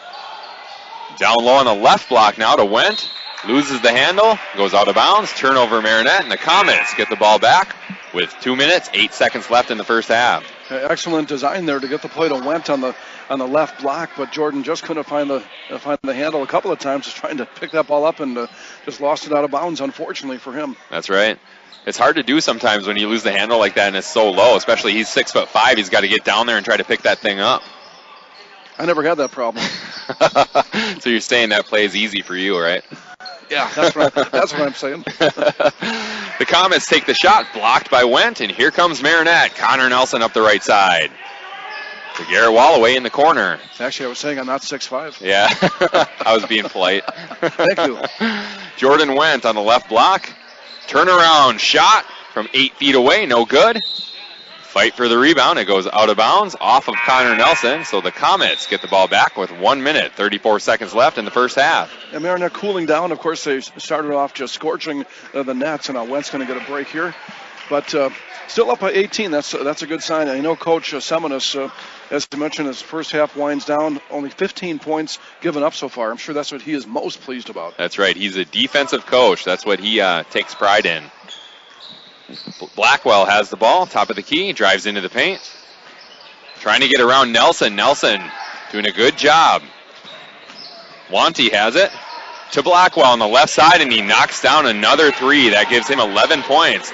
Speaker 1: Down low on the left block now to Wendt. Loses the handle. Goes out of bounds. Turnover Marinette. And the Comets get the ball back with 2 minutes, 8 seconds left in the first half.
Speaker 2: Excellent design there to get the play to Wendt on the left block, but Jordan just couldn't find the handle a couple of times, just trying to pick that ball up and just lost it out of bounds, unfortunately for him.
Speaker 1: That's right. It's hard to do sometimes when you lose the handle like that and it's so low, especially he's 6'5". He's got to get down there and try to pick that thing up.
Speaker 2: I never had that problem.
Speaker 1: So you're saying that play is easy for you, right?
Speaker 2: Yeah, that's what I'm saying.
Speaker 1: The Comets take the shot, blocked by Wendt, and here comes Marinette. Connor Nelson up the right side. To Garrett Wallaway in the corner.
Speaker 2: Actually, I was saying I'm not 6'5".
Speaker 1: Yeah, I was being polite.
Speaker 2: Thank you.
Speaker 1: Jordan Wendt on the left block. Turnaround shot from 8 feet away, no good. Fight for the rebound. It goes out of bounds off of Connor Nelson. So the Comets get the ball back with 1 minute, 34 seconds left in the first half.
Speaker 2: And Marinette cooling down. Of course, they started off just scorching the nets, and now Wentz going to get a break here. But still up by 18. That's a good sign. I know Coach Seminus, as I mentioned, his first half winds down. Only 15 points given up so far. I'm sure that's what he is most pleased about.
Speaker 1: That's right. He's a defensive coach. That's what he takes pride in. Blackwell has the ball, top of the key, drives into the paint. Trying to get around Nelson. Nelson doing a good job. Wanty has it to Blackwell on the left side, and he knocks down another three. That gives him 11 points.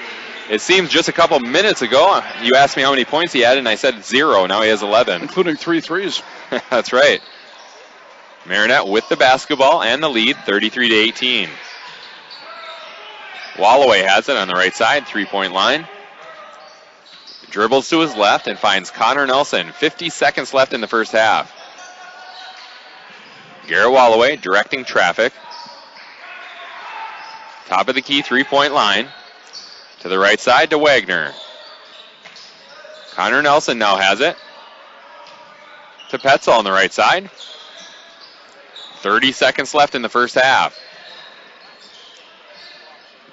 Speaker 1: It seems just a couple minutes ago, you asked me how many points he had, and I said 0. Now he has 11.
Speaker 2: Including 3 threes.
Speaker 1: That's right. Marinette with the basketball and the lead, 33-18. Walloway has it on the right side, three-point line. Dribbles to his left and finds Connor Nelson. 50 seconds left in the first half. Garrett Walloway directing traffic. Top of the key, three-point line. To the right side to Wagner. Connor Nelson now has it. To Petzel on the right side. 30 seconds left in the first half.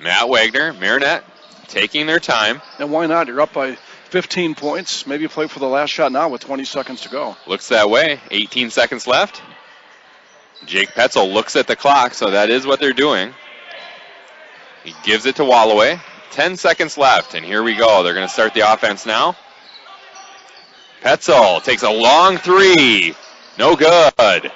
Speaker 1: Matt Wagner, Marinette, taking their time.
Speaker 2: And why not? You're up by 15 points. Maybe play for the last shot now with 20 seconds to go.
Speaker 1: Looks that way. 18 seconds left. Jake Petzel looks at the clock, so that is what they're doing. He gives it to Walloway. 10 seconds left, and here we go. They're going to start the offense now. Petzel takes a long three. No good.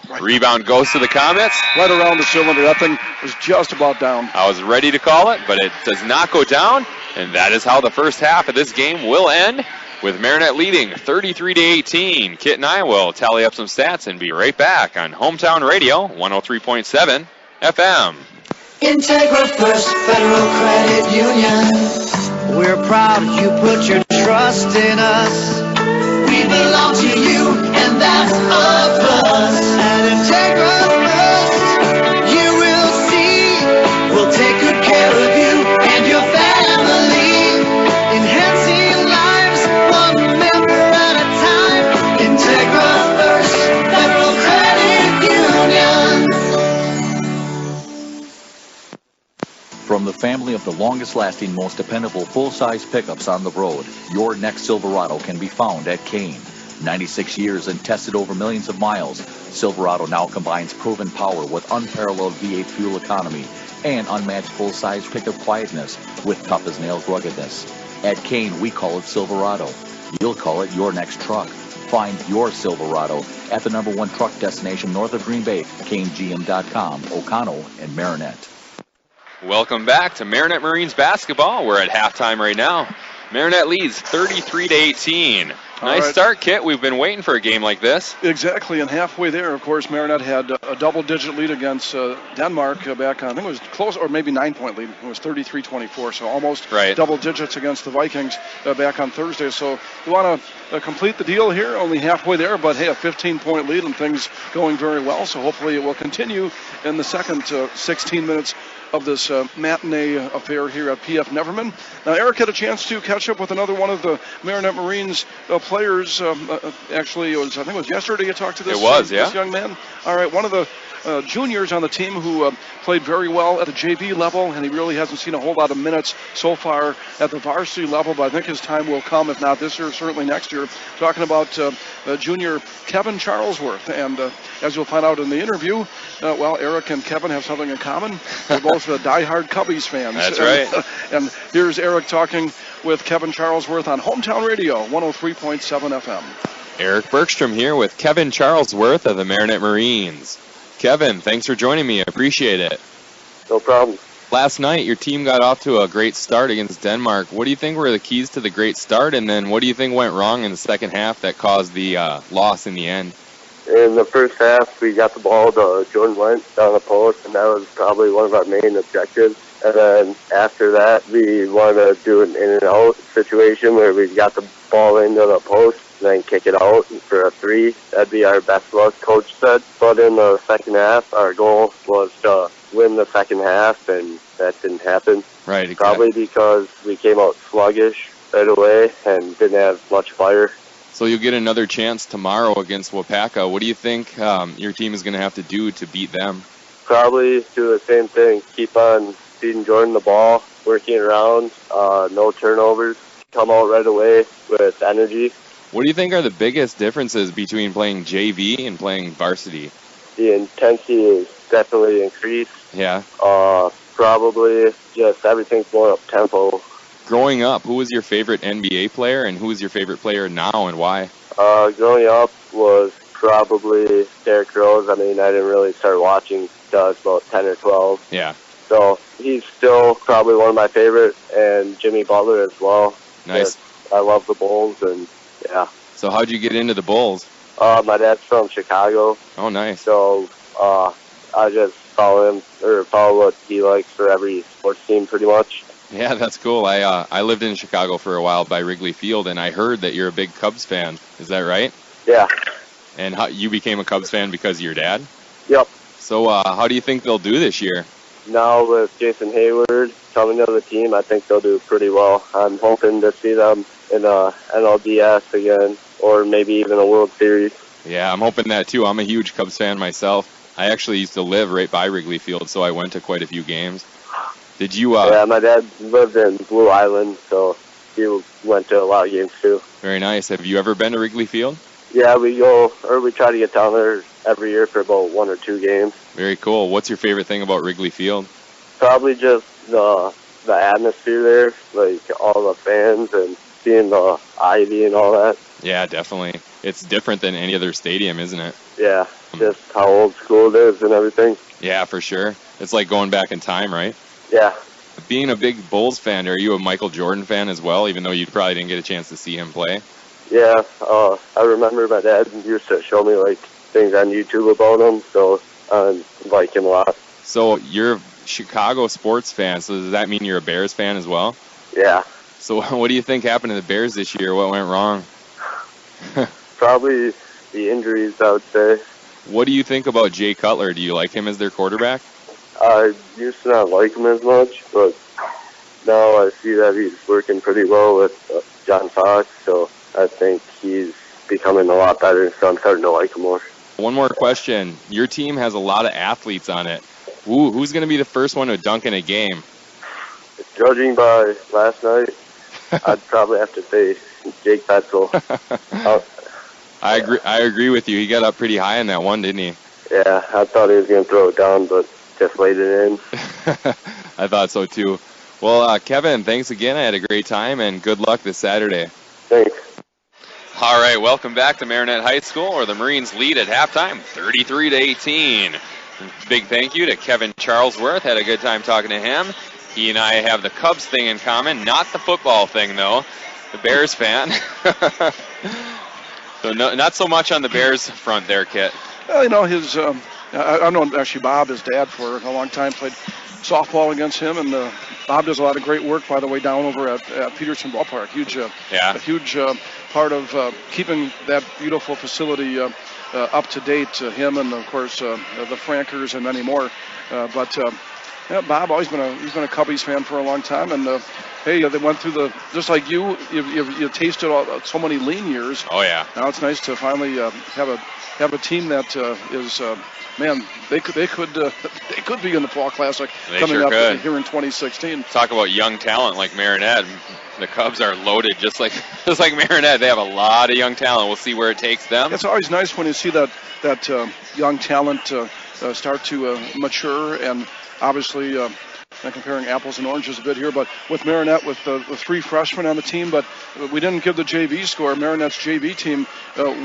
Speaker 1: Right. Rebound goes to the Comets.
Speaker 2: Right around the cylinder. That thing was just about down.
Speaker 1: I was ready to call it, but it does not go down. And that is how the first half of this game will end, with Marinette leading 33-18. Kit and I will tally up some stats and be right back on Hometown Radio, 103.7 FM.
Speaker 8: Integra First Federal Credit Union. We're proud you put your trust in us. We belong to you, and that's a plus. At Integra First, you will see we'll take good care of you and your family, enhancing lives one member at a time. Integra First Federal Credit Union.
Speaker 9: From the family of the longest-lasting, most dependable full-size pickups on the road, your next Silverado can be found at Kane. 96 years and tested over millions of miles, Silverado now combines proven power with unparalleled V8 fuel economy and unmatched full-size pickup quietness with tough-as-nails ruggedness. At Kane, we call it Silverado. You'll call it your next truck. Find your Silverado at the #1 truck destination north of Green Bay, KaneGM.com, O'Connell, and Marinette.
Speaker 1: Welcome back to Marinette Marines basketball. We're at halftime right now. Marinette leads 33-18. Nice start, Kit. We've been waiting for a game like this.
Speaker 2: Exactly, and halfway there, of course, Marinette had a double-digit lead against Denmark back on, I think it was close, or maybe 9-point lead. It was 33-24, so almost double digits against the Vikings back on Thursday. So we want to complete the deal here, only halfway there, but hey, a 15-point lead and things going very well. So hopefully it will continue in the second 16 minutes of this matinee affair here at PF Neverman. Now, Eric had a chance to catch up with another one of the Marinette Marines players. Actually, I think it was yesterday you talked to this, this young man. All right, one of the juniors on the team who played very well at the JV level, and he really hasn't seen a whole lot of minutes so far at the varsity level, but I think his time will come, if not this year, certainly next year. Talking about junior Kevin Charlesworth, and as you'll find out in the interview, well, Eric and Kevin have something in common. They're both diehard Cubbies fans.
Speaker 1: That's right.
Speaker 2: And here's Eric talking with Kevin Charlesworth on Hometown Radio, 103.7 FM.
Speaker 1: Eric Bergstrom here with Kevin Charlesworth of the Marinette Marines. Kevin, thanks for joining me. I appreciate it.
Speaker 10: No problem.
Speaker 1: Last night, your team got off to a great start against Denmark. What do you think were the keys to the great start, and then what do you think went wrong in the second half that caused the loss in the end?
Speaker 10: In the first half, we got the ball to Jordan Wentz down the post, and that was probably one of our main objectives. And then after that, we wanted to do an in-and-out situation where we got the ball into the post, then kick it out for a three. That'd be our best luck, Coach said. But in the second half, our goal was to win the second half, and that didn't happen.
Speaker 1: Right.
Speaker 10: Probably because we came out sluggish right away and didn't have much fire.
Speaker 1: So you'll get another chance tomorrow against Waupacca. What do you think your team is going to have to do to beat them?
Speaker 10: Probably do the same thing. Keep on feeding Jordan the ball, working around, no turnovers, come out right away with energy.
Speaker 1: What do you think are the biggest differences between playing JV and playing varsity?
Speaker 10: The intensity is definitely increased.
Speaker 1: Yeah.
Speaker 10: Probably just everything's more up tempo.
Speaker 1: Growing up, who was your favorite NBA player and who is your favorite player now and why?
Speaker 10: Growing up was probably Derrick Rose. I mean, I didn't really start watching till I was about 10 or 12.
Speaker 1: Yeah.
Speaker 10: So he's still probably one of my favorites, and Jimmy Butler as well.
Speaker 1: Nice.
Speaker 10: I love the Bulls, and yeah.
Speaker 1: So how'd you get into the Bulls?
Speaker 10: My dad's from Chicago.
Speaker 1: Oh, nice.
Speaker 10: So I just follow what he likes for every sports team pretty much.
Speaker 1: Yeah, that's cool. I lived in Chicago for a while by Wrigley Field, and I heard that you're a big Cubs fan. Is that right?
Speaker 10: Yeah.
Speaker 1: And you became a Cubs fan because of your dad?
Speaker 10: Yep.
Speaker 1: So how do you think they'll do this year?
Speaker 10: Now with Jason Hayward coming to the team, I think they'll do pretty well. I'm hoping to see them in NLDS again, or maybe even a World Series.
Speaker 1: Yeah, I'm hoping that too. I'm a huge Cubs fan myself. I actually used to live right by Wrigley Field, so I went to quite a few games. Did you?
Speaker 10: Yeah, my dad lived in Blue Island, so he went to a lot of games too.
Speaker 1: Very nice. Have you ever been to Wrigley Field?
Speaker 10: Yeah, we try to get down there every year for about 1 or 2 games.
Speaker 1: Very cool. What's your favorite thing about Wrigley Field?
Speaker 10: Probably just the atmosphere there, like all the fans and seeing the ivy and all that.
Speaker 1: Yeah, definitely. It's different than any other stadium, isn't it?
Speaker 10: Yeah, just how old school it is and everything.
Speaker 1: Yeah, for sure. It's like going back in time, right?
Speaker 10: Yeah.
Speaker 1: Being a big Bulls fan, are you a Michael Jordan fan as well, even though you probably didn't get a chance to see him play?
Speaker 10: Yeah, I remember my dad used to show me like things on YouTube about him, so I like him a lot.
Speaker 1: So you're a Chicago sports fan, so does that mean you're a Bears fan as well?
Speaker 10: Yeah.
Speaker 1: So what do you think happened to the Bears this year? What went wrong?
Speaker 10: Probably the injuries, I would say.
Speaker 1: What do you think about Jay Cutler? Do you like him as their quarterback?
Speaker 10: I used to not like him as much, but now I see that he's working pretty well with John Fox, so I think he's becoming a lot better, so I'm starting to like him more.
Speaker 1: One more question. Your team has a lot of athletes on it. Who's going to be the first one to dunk in a game?
Speaker 10: Judging by last night, I'd probably have to say Jake Petzel.
Speaker 1: I agree with you. He got up pretty high in that one, didn't he?
Speaker 10: Yeah, I thought he was going to throw it down, but just laid it in.
Speaker 1: I thought so too. Well, Kevin, thanks again. I had a great time, and good luck this Saturday.
Speaker 10: Thanks.
Speaker 1: All right, welcome back to Marinette High School, where the Marines lead at halftime, 33-18. Big thank you to Kevin Charlesworth. Had a good time talking to him. He and I have the Cubs thing in common, not the football thing, though. The Bears fan. So not so much on the Bears front there, Kit.
Speaker 2: Well, you know, I've known actually Bob, his dad, for a long time, played softball against him, and Bob does a lot of great work, by the way, down over at Peterson Ballpark. A huge part of keeping that beautiful facility up to date. Him and, of course, the Frankers and many more. Yeah, Bob always been he's been a Cubbies fan for a long time, and hey, they went through just like you tasted so many lean years.
Speaker 1: Oh yeah.
Speaker 2: Now it's nice to finally have a team that is man, they could be in the Fall Classic coming up here in 2016.
Speaker 1: Talk about young talent like Marinette. The Cubs are loaded just like Marinette. They have a lot of young talent. We'll see where it takes them.
Speaker 2: It's always nice when you see that young talent start to mature, and obviously I'm comparing apples and oranges a bit here, but with Marinette, with the 3 freshmen on the team, but we didn't give the JV score. Marinette's JV team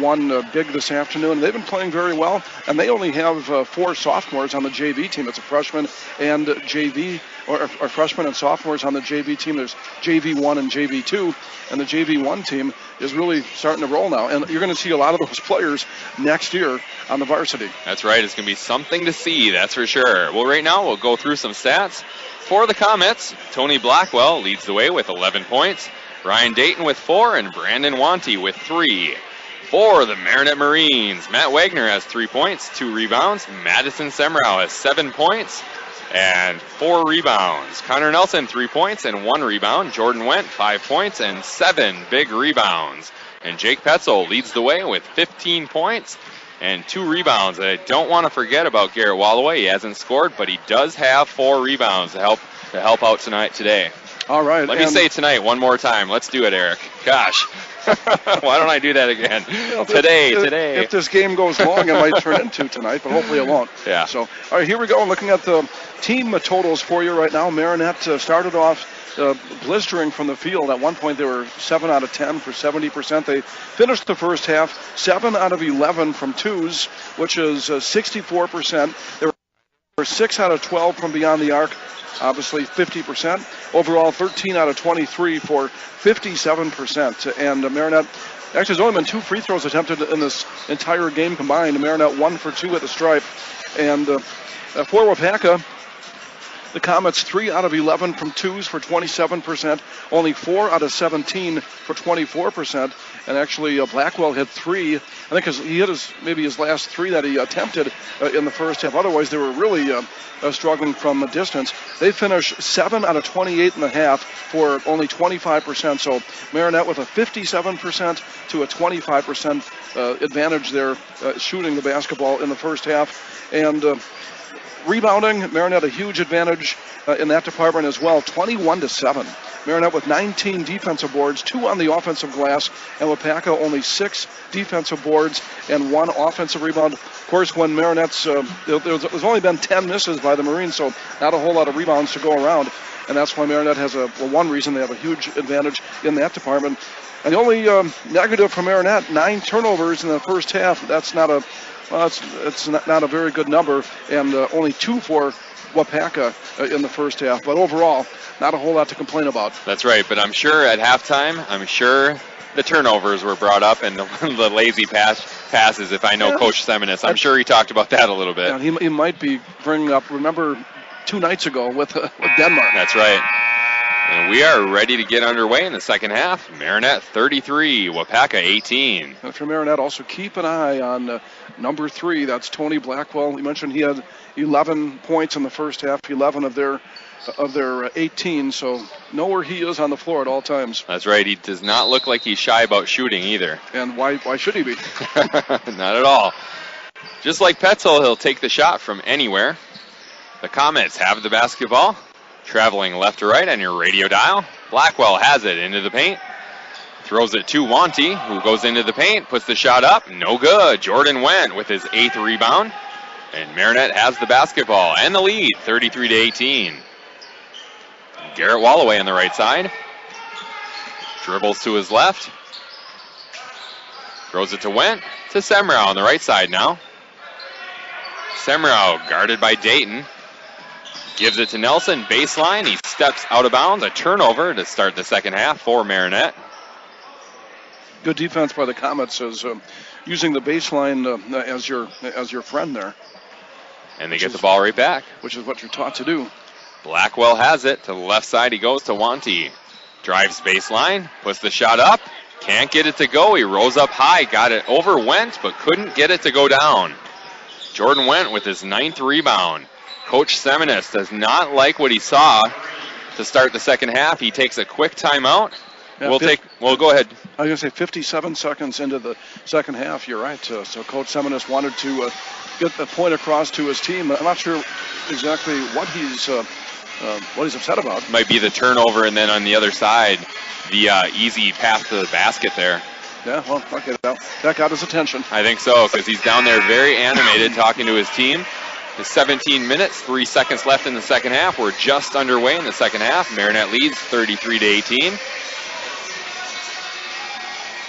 Speaker 2: won big this afternoon. They've been playing very well, and they only have 4 sophomores on the JV team. It's a freshman and JV, or freshmen and sophomores on the JV team. There's JV1 and JV2, and the JV1 team is really starting to roll now. And you're going to see a lot of those players next year on the varsity.
Speaker 1: That's right. It's going to be something to see, that's for sure. Well, right now we'll go through some stats. For the Comets, Tony Blackwell leads the way with 11 points, Ryan Dayton with 4, and Brandon Wanty with 3. For the Marinette Marines, Matt Wagner has 3 points, 2 rebounds. Madison Semrau has 7 points and 4 rebounds. Connor Nelson, 3 points and 1 rebound. Jordan Wendt, 5 points and 7 big rebounds. And Jake Petzel leads the way with 15 points and 2 rebounds. And I don't want to forget about Garrett Walloway. He hasn't scored, but he does have 4 rebounds to help out today.
Speaker 2: All right.
Speaker 1: Let me say tonight one more time. Let's do it, Eric. Gosh. Why don't I do that again? Today.
Speaker 2: If this game goes long, it might turn into tonight, but hopefully it won't.
Speaker 1: Yeah.
Speaker 2: So, all right, here we go. Looking at the team totals for you right now. Marinette started off blistering from the field. At one point, they were 7 out of 10 for 70%. They finished the first half 7 out of 11 from twos, which is 64%. They were 6 out of 12 from beyond the arc, obviously 50%. Overall, 13 out of 23 for 57%. And Marinette, actually, there's only been 2 free throws attempted in this entire game combined. Marinette 1 for 2 at the stripe. And for Waupacca, the Comets 3 out of 11 from twos for 27%, only 4 out of 17 for 24%, and actually Blackwell hit 3. I think he hit his last 3 that he attempted in the first half. Otherwise, they were really struggling from a distance. They finished 7 out of 28 and a half for only 25%. So Marinette with a 57% to a 25% advantage there, shooting the basketball in the first half. And rebounding, Marinette a huge advantage in that department as well, 21-7. Marinette with 19 defensive boards, 2 on the offensive glass, and Waupacca only 6 defensive boards and 1 offensive rebound. Of course, when Marinette's, there's only been 10 misses by the Marines, so not a whole lot of rebounds to go around, and that's why Marinette has one reason they have a huge advantage in that department. And the only negative for Marinette, 9 turnovers in the first half. That's not a it's not a very good number, and only 2 for Waupacca in the first half. But overall, not a whole lot to complain about.
Speaker 1: That's right, but I'm sure at halftime, the turnovers were brought up and the lazy passes, if I know Coach Seminis. I'm sure he talked about that a little bit.
Speaker 2: Yeah, he might be bringing up, remember, 2 nights ago with Denmark.
Speaker 1: That's right. And we are ready to get underway in the second half. Marinette 33, Waupacca 18.
Speaker 2: And for Marinette, also keep an eye on number 3. That's Tony Blackwell. You mentioned he had 11 points in the first half, 11 of their 18. So know where he is on the floor at all times.
Speaker 1: That's right. He does not look like he's shy about shooting either.
Speaker 2: And why should he be?
Speaker 1: Not at all. Just like Petzel, he'll take the shot from anywhere. The Comets have the basketball. Traveling left to right on your radio dial. Blackwell has it into the paint. Throws it to Wanty, who goes into the paint, puts the shot up. No good. Jordan Wendt with his 8th rebound. And Marinette has the basketball and the lead, 33-18. Garrett Walloway on the right side. Dribbles to his left. Throws it to Wendt. To Semrau on the right side now. Semrau guarded by Dayton. Gives it to Nelson, baseline. He steps out of bounds. A turnover to start the second half for Marinette.
Speaker 2: Good defense by the Comets is using the baseline as your friend there.
Speaker 1: And they get the ball right back.
Speaker 2: Which is what you're taught to do.
Speaker 1: Blackwell has it. To the left side he goes to Wanty. Drives baseline, puts the shot up. Can't get it to go. He rose up high, got it over Wendt, but couldn't get it to go down. Jordan Wendt with his 9th rebound. Coach Seminis does not like what he saw to start the second half. He takes a quick timeout.
Speaker 2: Yeah,
Speaker 1: Go ahead.
Speaker 2: I was going to say 57 seconds into the second half. You're right. So Coach Seminis wanted to get the point across to his team. I'm not sure exactly what he's upset about.
Speaker 1: Might be the turnover, and then on the other side, the easy path to the basket there.
Speaker 2: Yeah, well, okay, that got his attention.
Speaker 1: I think so, because he's down there very animated talking to his team. The 17 minutes, 3 seconds left in the second half. We're just underway in the second half. Marinette leads 33-18.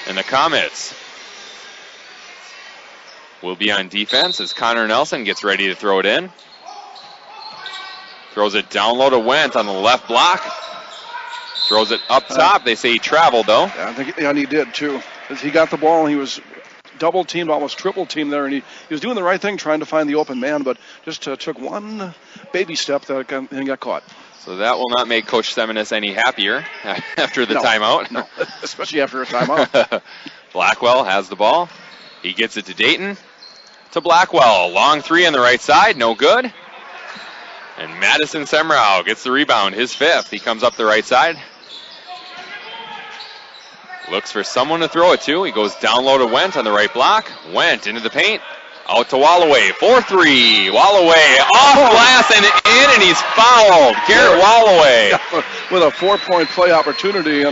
Speaker 1: And the Comets will be on defense as Connor Nelson gets ready to throw it in. Throws it down low to Wendt on the left block. Throws it up top. They say he traveled, though.
Speaker 2: Yeah, I think he did, too. As he got the ball, and he was double teamed, almost triple teamed there, and he was doing the right thing, trying to find the open man, but just took one baby step and got caught.
Speaker 1: So that will not make Coach Seminis any happier after the timeout.
Speaker 2: No, especially after a timeout.
Speaker 1: Blackwell has the ball. He gets it to Dayton. To Blackwell. Long three on the right side. No good. And Madison Semrau gets the rebound. His fifth. He comes up the right side. Looks for someone to throw it to. He goes down low to Wendt on the right block. Wendt into the paint. Out to Walloway. 4-3. Walloway off glass and in, and he's fouled. Garrett Walloway.
Speaker 2: With a 4-point play opportunity.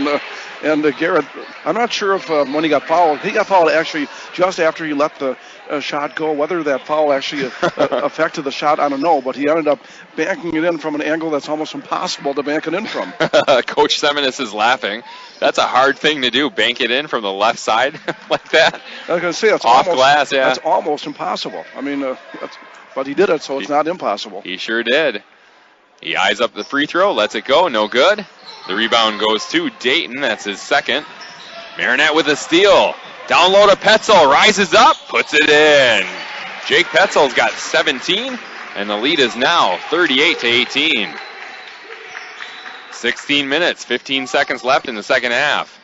Speaker 2: And Garrett, I'm not sure if when he got fouled actually just after he let the shot go. Whether that foul actually affected the shot, I don't know. But he ended up banking it in from an angle that's almost impossible to bank it in from.
Speaker 1: Coach Seminis is laughing. That's a hard thing to do, bank it in from the left side like that.
Speaker 2: I was going to say, it's
Speaker 1: off glass, yeah.
Speaker 2: That's almost impossible. I mean, but he did it, so it's not impossible.
Speaker 1: He sure did. He eyes up the free throw, lets it go, no good. The rebound goes to Dayton, that's his second. Marinette with a steal. Down low to Petzel, rises up, puts it in. Jake Petzel's got 17, and the lead is now 38-18. 16 minutes, 15 seconds left in the second half.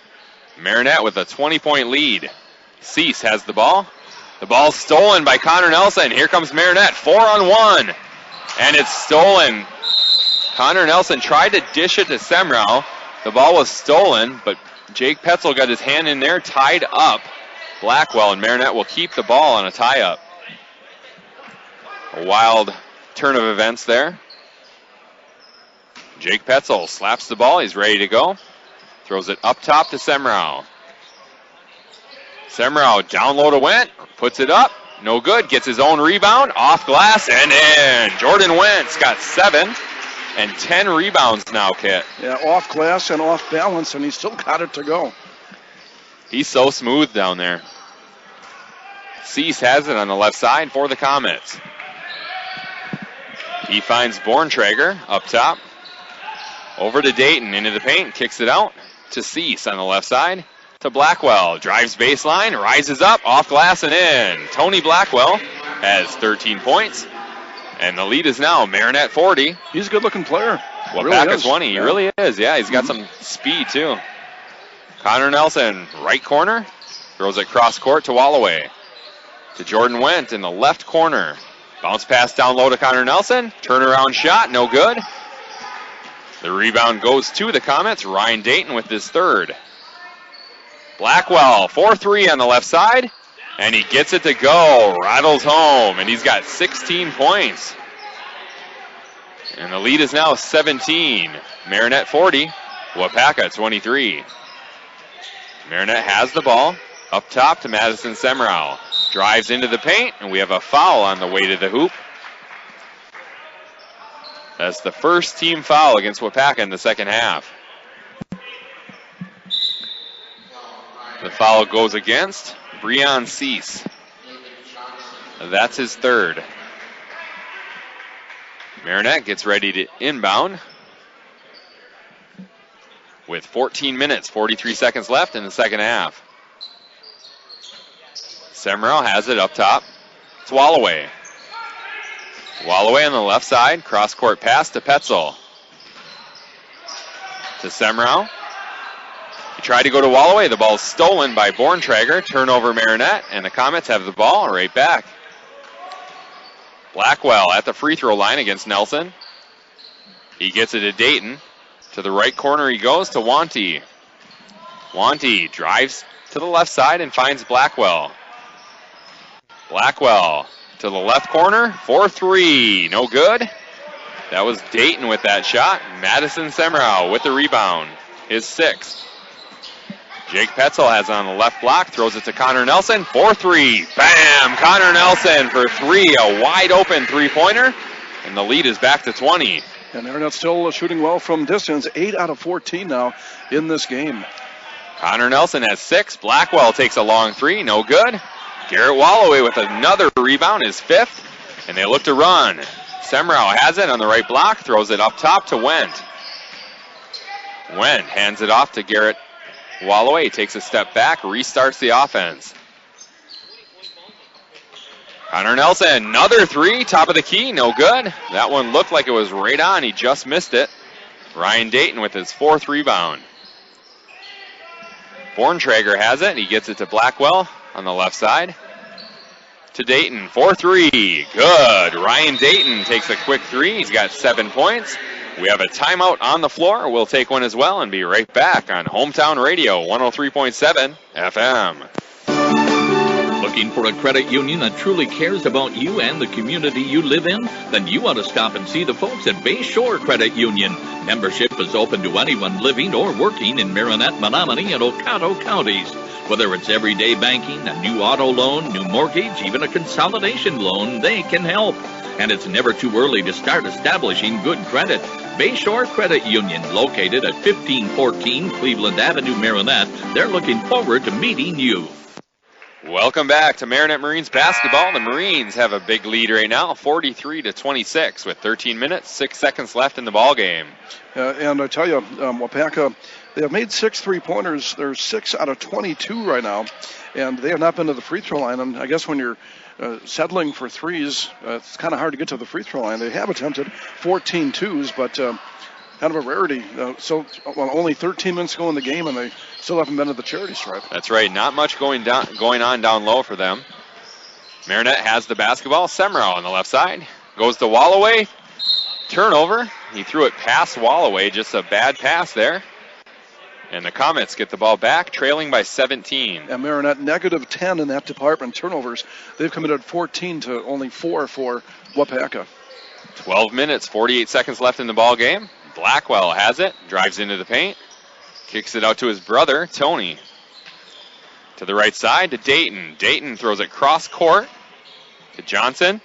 Speaker 1: Marinette with a 20-point lead. Cease has the ball. The ball's stolen by Connor Nelson. Here comes Marinette, 4-on-1. And it's stolen. Connor Nelson tried to dish it to Semrau. The ball was stolen, but Jake Petzel got his hand in there, tied up Blackwell, and Marinette will keep the ball on a tie-up. A wild turn of events there. Jake Petzel slaps the ball. He's ready to go. Throws it up top to Semrau. Semrau down low to Wendt. Puts it up. No good. Gets his own rebound. Off glass and in. Jordan Wentz got 7 and 10 rebounds now, Kit.
Speaker 2: Yeah, off glass and off balance, and he still got it to go.
Speaker 1: He's so smooth down there. Cease has it on the left side for the Comets. He finds Borntrager up top. Over to Dayton, into the paint, kicks it out to Cease on the left side. To Blackwell, drives baseline, rises up, off glass and in. Tony Blackwell has 13 points, and the lead is now Marinette 40.
Speaker 2: He's a good-looking player.
Speaker 1: Waupacca 20, he really is. Yeah, he's got some speed, too. Connor Nelson, right corner, throws it cross court to Walloway. To Jordan Wendt in the left corner. Bounce pass down low to Connor Nelson. Turnaround shot, no good. The rebound goes to the Comets. Ryan Dayton with his third. Blackwell, 4-3 on the left side, and he gets it to go. Rattles home, and he's got 16 points. And the lead is now 17. Marinette 40, Waupacca 23. Marinette has the ball. Up top to Madison Semrau. Drives into the paint, and we have a foul on the way to the hoop. That's the first team foul against Waupacca in the second half. The foul goes against Breon Cease. That's his third. Marinette gets ready to inbound with 14 minutes, 43 seconds left in the second half. Semrau has it up top. It's Walloway. Walloway on the left side, cross-court pass to Petzel. To Semrau. He tried to go to Walloway. The ball's stolen by Borntrager. Turnover Marinette, and the Comets have the ball right back. Blackwell at the free throw line against Nelson. He gets it to Dayton. To the right corner he goes to Wanty. Wanty drives to the left side and finds Blackwell. Blackwell to the left corner, 4-3, no good. That was Dayton with that shot. Madison Semrau with the rebound, his sixth. Jake Petzel has it on the left block, throws it to Connor Nelson, 4-3, bam! Connor Nelson for 3, a wide open three-pointer, and the lead is back to 20.
Speaker 2: And they're not still shooting well from distance, 8 out of 14 now in this game.
Speaker 1: Connor Nelson has 6, Blackwell takes a long 3, no good. Garrett Walloway with another rebound, his 5th, and they look to run. Semrau has it on the right block, throws it up top to Wendt. Wendt hands it off to Garrett Walloway, takes a step back, restarts the offense. Connor Nelson, another 3, top of the key, no good. That one looked like it was right on, he just missed it. Ryan Dayton with his 4th rebound. Borntrager has it. He gets it to Blackwell on the left side. To Dayton, 4-3. Good. Ryan Dayton takes a quick three. He's got 7 points. We have a timeout on the floor. We'll take one as well and be right back on Hometown Radio 103.7 FM.
Speaker 4: Looking for a credit union that truly cares about you and the community you live in? Then you ought to stop and see the folks at Bayshore Credit Union. Membership is open to anyone living or working in Marinette, Menominee, and Oconto counties. Whether it's everyday banking, a new auto loan, new mortgage, even a consolidation loan, they can help. And it's never too early to start establishing good credit. Bayshore Credit Union, located at 1514 Cleveland Avenue, Marinette. They're looking forward to meeting you.
Speaker 1: Welcome back to Marinette Marines basketball. The Marines have a big lead right now, 43-26, with 13 minutes, 6 seconds left in the ball game.
Speaker 2: And I tell you, Waupacca, they have made 6 3-pointers. They're 6 out of 22 right now, and they have not been to the free throw line. And I guess when you're settling for threes, it's kind of hard to get to the free throw line. They have attempted 14 twos, but kind of a rarity. Only 13 minutes to go in the game, and they still haven't been to the charity stripe.
Speaker 1: That's right. Not much going on down low for them. Marinette has the basketball. Semrau on the left side. Goes to Walloway. Turnover. He threw it past Walloway. Just a bad pass there. And the Comets get the ball back, trailing by 17.
Speaker 2: And Marinette negative 10 in that department. Turnovers. They've committed 14 to only 4 for Waupacca.
Speaker 1: 12 minutes, 48 seconds left in the ball game. Blackwell has it, drives into the paint, kicks it out to his brother, Tony. To the right side to Dayton. Dayton throws it cross court to Johnson,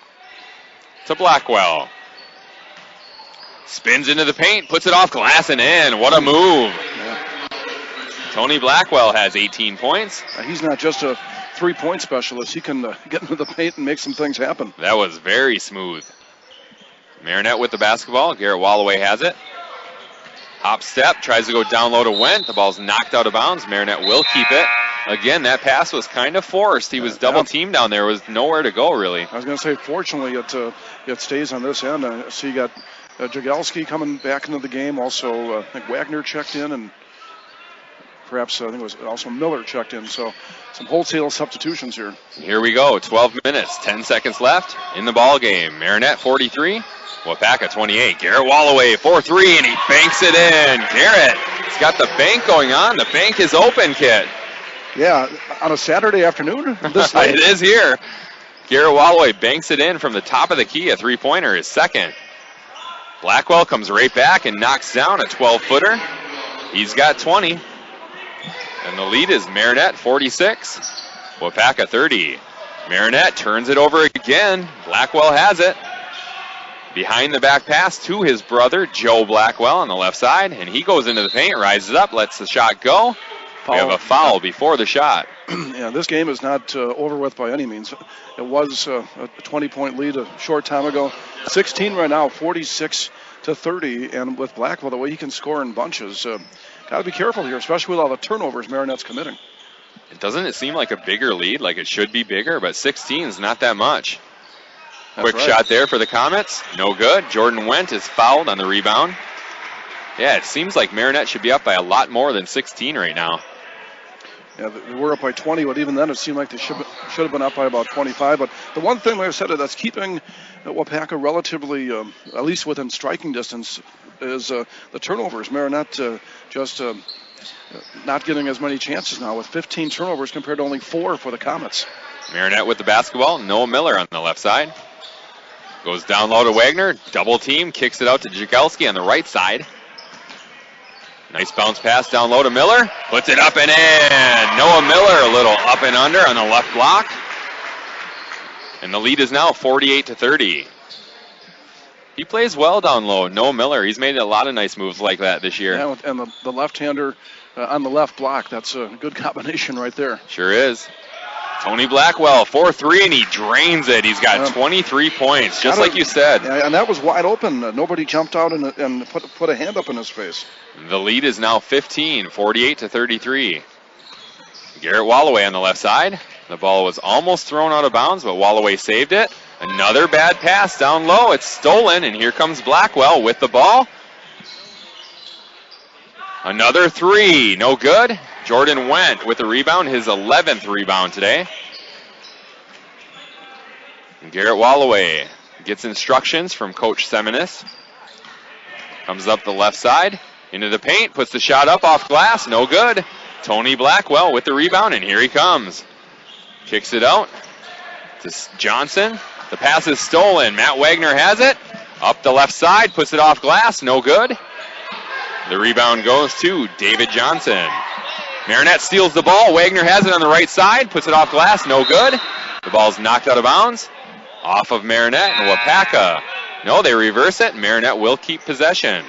Speaker 1: to Blackwell. Spins into the paint, puts it off glass and in. What a move.
Speaker 2: Yeah.
Speaker 1: Tony Blackwell has 18 points.
Speaker 2: He's not just a 3-point specialist. He can get into the paint and make some things happen.
Speaker 1: That was very smooth. Marinette with the basketball. Garrett Walloway has it. Hop step, tries to go down low to Wendt. The ball's knocked out of bounds. Marinette will keep it. Again, that pass was kind of forced. He was double teamed down there. There was nowhere to go, really.
Speaker 2: I was going to say, fortunately, it stays on this end. So you got Jagelski coming back into the game. Also, I think Wagner checked in, and perhaps I think it was also Miller checked in. So some wholesale substitutions here.
Speaker 1: Here we go. 12 minutes, 10 seconds left in the ball game. Marinette 43. Waupacca 28. Garrett Walloway 4-3, and he banks it in. Garrett, he's got the bank going on. The bank is open, kid.
Speaker 2: Yeah, on a Saturday afternoon?
Speaker 1: It is here. Garrett Walloway banks it in from the top of the key. A 3-pointer, his second. Blackwell comes right back and knocks down a 12-footer. He's got 20. And the lead is Marinette 46. Waupacca 30. Marinette turns it over again. Blackwell has it. Behind the back pass to his brother, Joe Blackwell, on the left side. And he goes into the paint, rises up, lets the shot go. We have a foul before the shot.
Speaker 2: Yeah, this game is not over with by any means. It was a 20-point lead a short time ago. 16 right now, 46-30. And with Blackwell, the way he can score in bunches, got to be careful here, especially with all the turnovers Marinette's committing.
Speaker 1: Doesn't it seem like a bigger lead, like it should be bigger, but 16 is not that much.
Speaker 2: That's
Speaker 1: Quick
Speaker 2: right.
Speaker 1: shot there for the Comets. No good. Jordan Wendt is fouled on the rebound. Yeah, it seems like Marinette should be up by a lot more than 16 right now.
Speaker 2: Yeah, they were up by 20, but even then it seemed like they should have been up by about 25. But the one thing, like I said, that's keeping Waupacca relatively, at least within striking distance, is the turnovers. Marinette just not getting as many chances now with 15 turnovers compared to only 4 for the Comets.
Speaker 1: Marinette with the basketball. Noah Miller on the left side. Goes down low to Wagner. Double team. Kicks it out to Jagelski on the right side. Nice bounce pass down low to Miller. Puts it up and in. Noah Miller a little up and under on the left block. And the lead is now 48-30. He plays well down low. Noah Miller, he's made a lot of nice moves like that this year.
Speaker 2: Yeah, and the left-hander on the left block, that's a good combination right there.
Speaker 1: Sure is. Tony Blackwell, 4-3, and he drains it. He's got 23 points, just like you said.
Speaker 2: Yeah, and that was wide open. Nobody jumped out and put a hand up in his face.
Speaker 1: The lead is now 15, 48-33. Garrett Walloway on the left side. The ball was almost thrown out of bounds, but Walloway saved it. Another bad pass down low. It's stolen, and here comes Blackwell with the ball. Another three, no good. Jordan Wendt with the rebound, his 11th rebound today. And Garrett Walloway gets instructions from Coach Seminis. Comes up the left side, into the paint, puts the shot up off glass, no good. Tony Blackwell with the rebound, and here he comes. Kicks it out to Johnson. The pass is stolen. Matt Wagner has it. Up the left side, puts it off glass, no good. The rebound goes to David Johnson. Marinette steals the ball. Wagner has it on the right side, puts it off glass, no good. The ball's knocked out of bounds. Off of Marinette and Waupacca. No, they reverse it. Marinette will keep possession.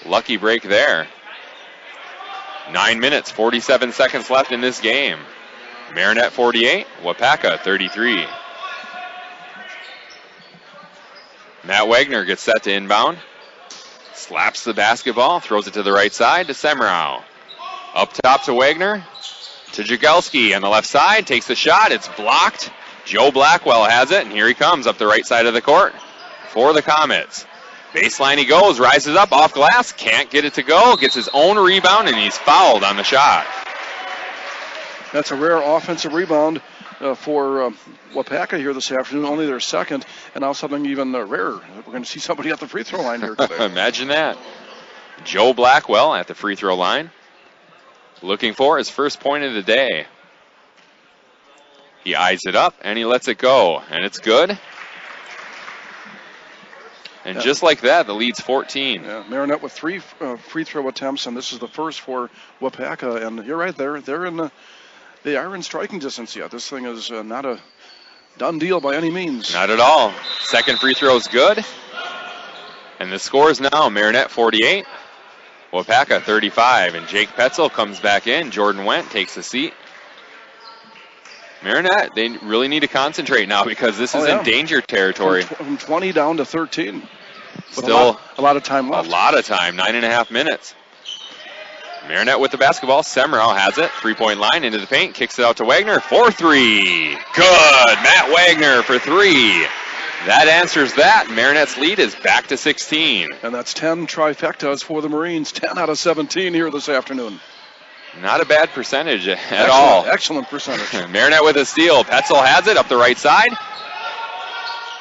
Speaker 1: Lucky break there. 9 minutes, 47 seconds left in this game. Marinette 48, Waupacca 33. Matt Wagner gets set to inbound. Slaps the basketball, throws it to the right side to Semrau. Up top to Wagner. To Jagelski on the left side, takes the shot, it's blocked. Joe Blackwell has it, and here he comes up the right side of the court for the Comets. Baseline he goes, rises up off glass, can't get it to go, gets his own rebound, and he's fouled on the shot.
Speaker 2: That's a rare offensive rebound for Waupacca here this afternoon, only their second, and now something even rarer. We're going to see somebody at the free throw line here today.
Speaker 1: Imagine that. Joe Blackwell at the free throw line, looking for his first point of the day. He eyes it up, and he lets it go, and it's good. And just like that, the lead's 14.
Speaker 2: Yeah, Marinette with 3 free throw attempts, and this is the first for Waupacca. And you're right, they are in striking distance yet. This thing is not a done deal by any means.
Speaker 1: Not at all. Second free throw is good. And the score is now Marinette 48, Waupacca 35. And Jake Petzel comes back in. Jordan Wendt takes a seat. Marinette, they really need to concentrate now because this is in danger territory.
Speaker 2: From 20 down to 13.
Speaker 1: Still
Speaker 2: a lot of time left.
Speaker 1: A lot of time, 9.5 minutes. Marinette with the basketball. Semrau has it. 3-point line into the paint. Kicks it out to Wagner for 3. Good. Matt Wagner for 3. That answers that. Marinette's lead is back to 16.
Speaker 2: And that's 10 trifectas for the Marines. 10 out of 17 here this afternoon.
Speaker 1: Not a bad percentage at all.
Speaker 2: Excellent percentage.
Speaker 1: Marinette with a steal. Petzel has it up the right side.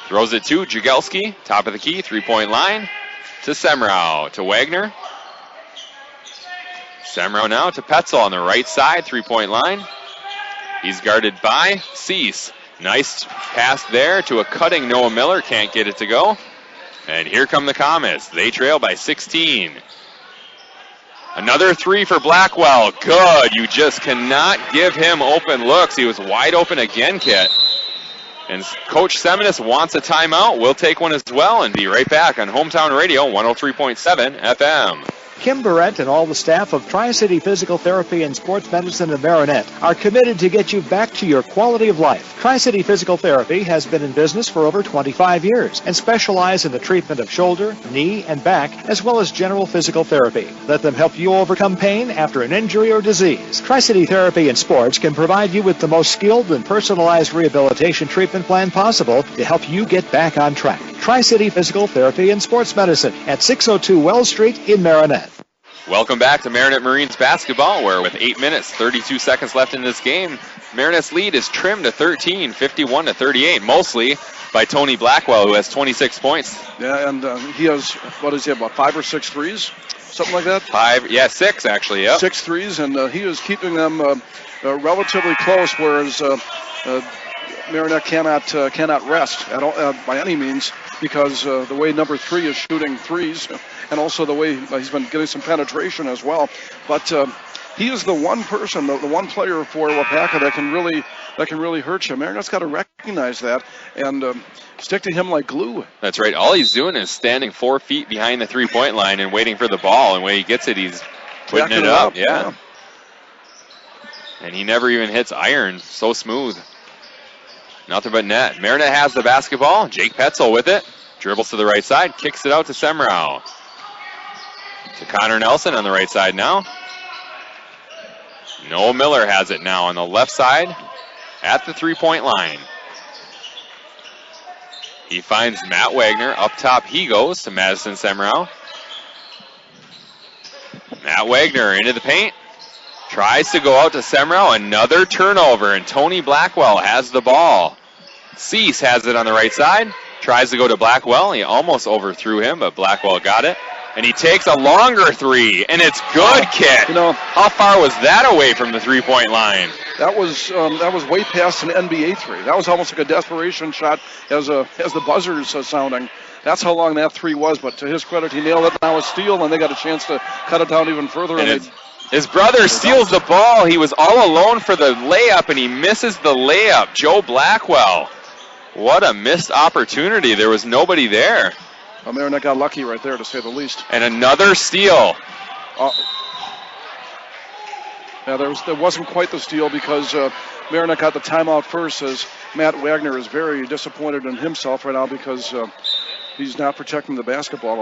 Speaker 1: Throws it to Jagelski. Top of the key. 3-point line to Semrau. To Wagner. Semrau now to Petzel on the right side. 3-point line. He's guarded by Cease. Nice pass there to a cutting Noah Miller. Can't get it to go. And here come the Comets. They trail by 16. Another 3 for Blackwell. Good. You just cannot give him open looks. He was wide open again, Kit. And Coach Seminis wants a timeout. We'll take one as well and be right back on Hometown Radio 103.7 FM.
Speaker 5: Kim Barrett and all the staff of Tri-City Physical Therapy and Sports Medicine of Marinette are committed to get you back to your quality of life. Tri-City Physical Therapy has been in business for over 25 years and specialize in the treatment of shoulder, knee, and back, as well as general physical therapy. Let them help you overcome pain after an injury or disease. Tri-City Therapy and Sports can provide you with the most skilled and personalized rehabilitation treatment plan possible to help you get back on track. Tri-City Physical Therapy and Sports Medicine at 602 Wells Street in Marinette.
Speaker 1: Welcome back to Marinette Marines basketball, where with 8 minutes, 32 seconds left in this game, Marinette's lead is trimmed to 13, 51 to 38, mostly by Tony Blackwell, who has 26 points.
Speaker 2: Yeah, and he has, about 5 or 6 threes? Something like that?
Speaker 1: 6 actually, yeah.
Speaker 2: 6 threes, and he is keeping them relatively close, whereas Marinette cannot rest at all, by any means, because the way number 3 is shooting threes, and also the way he's been getting some penetration as well. But he is the one person, the one player for Waupacca that can really hurt you. Marinette's got to recognize that and stick to him like glue.
Speaker 1: That's right. All he's doing is standing 4 feet behind the 3-point line and waiting for the ball. And when he gets it, he's putting it up. Yeah. And he never even hits iron. So smooth. Nothing but net. Marinette has the basketball. Jake Petzel with it. Dribbles to the right side. Kicks it out to Semrau. To Connor Nelson on the right side now. Noah Miller has it now on the left side at the 3-point line. He finds Matt Wagner. Up top he goes to Madison Semrau. Matt Wagner into the paint. Tries to go out to Semrau. Another turnover, and Tony Blackwell has the ball. Cease has it on the right side. Tries to go to Blackwell. He almost overthrew him, but Blackwell got it. And he takes a longer three, and it's good, Kit.
Speaker 2: You know,
Speaker 1: how far was that away from the three-point line?
Speaker 2: That was way past an NBA three. That was almost like a desperation shot as the buzzer's sounding. That's how long that three was, but to his credit, he nailed it. Now a steal, and they got a chance to cut it down even further. And
Speaker 1: his brother steals the ball. He was all alone for the layup, and he misses the layup. Joe Blackwell. What a missed opportunity. There was nobody there.
Speaker 2: Well, Marinette got lucky right there, to say the least.
Speaker 1: And another steal.
Speaker 2: Yeah, there wasn't quite the steal because Marinette got the timeout first, as Matt Wagner is very disappointed in himself right now because he's not protecting the basketball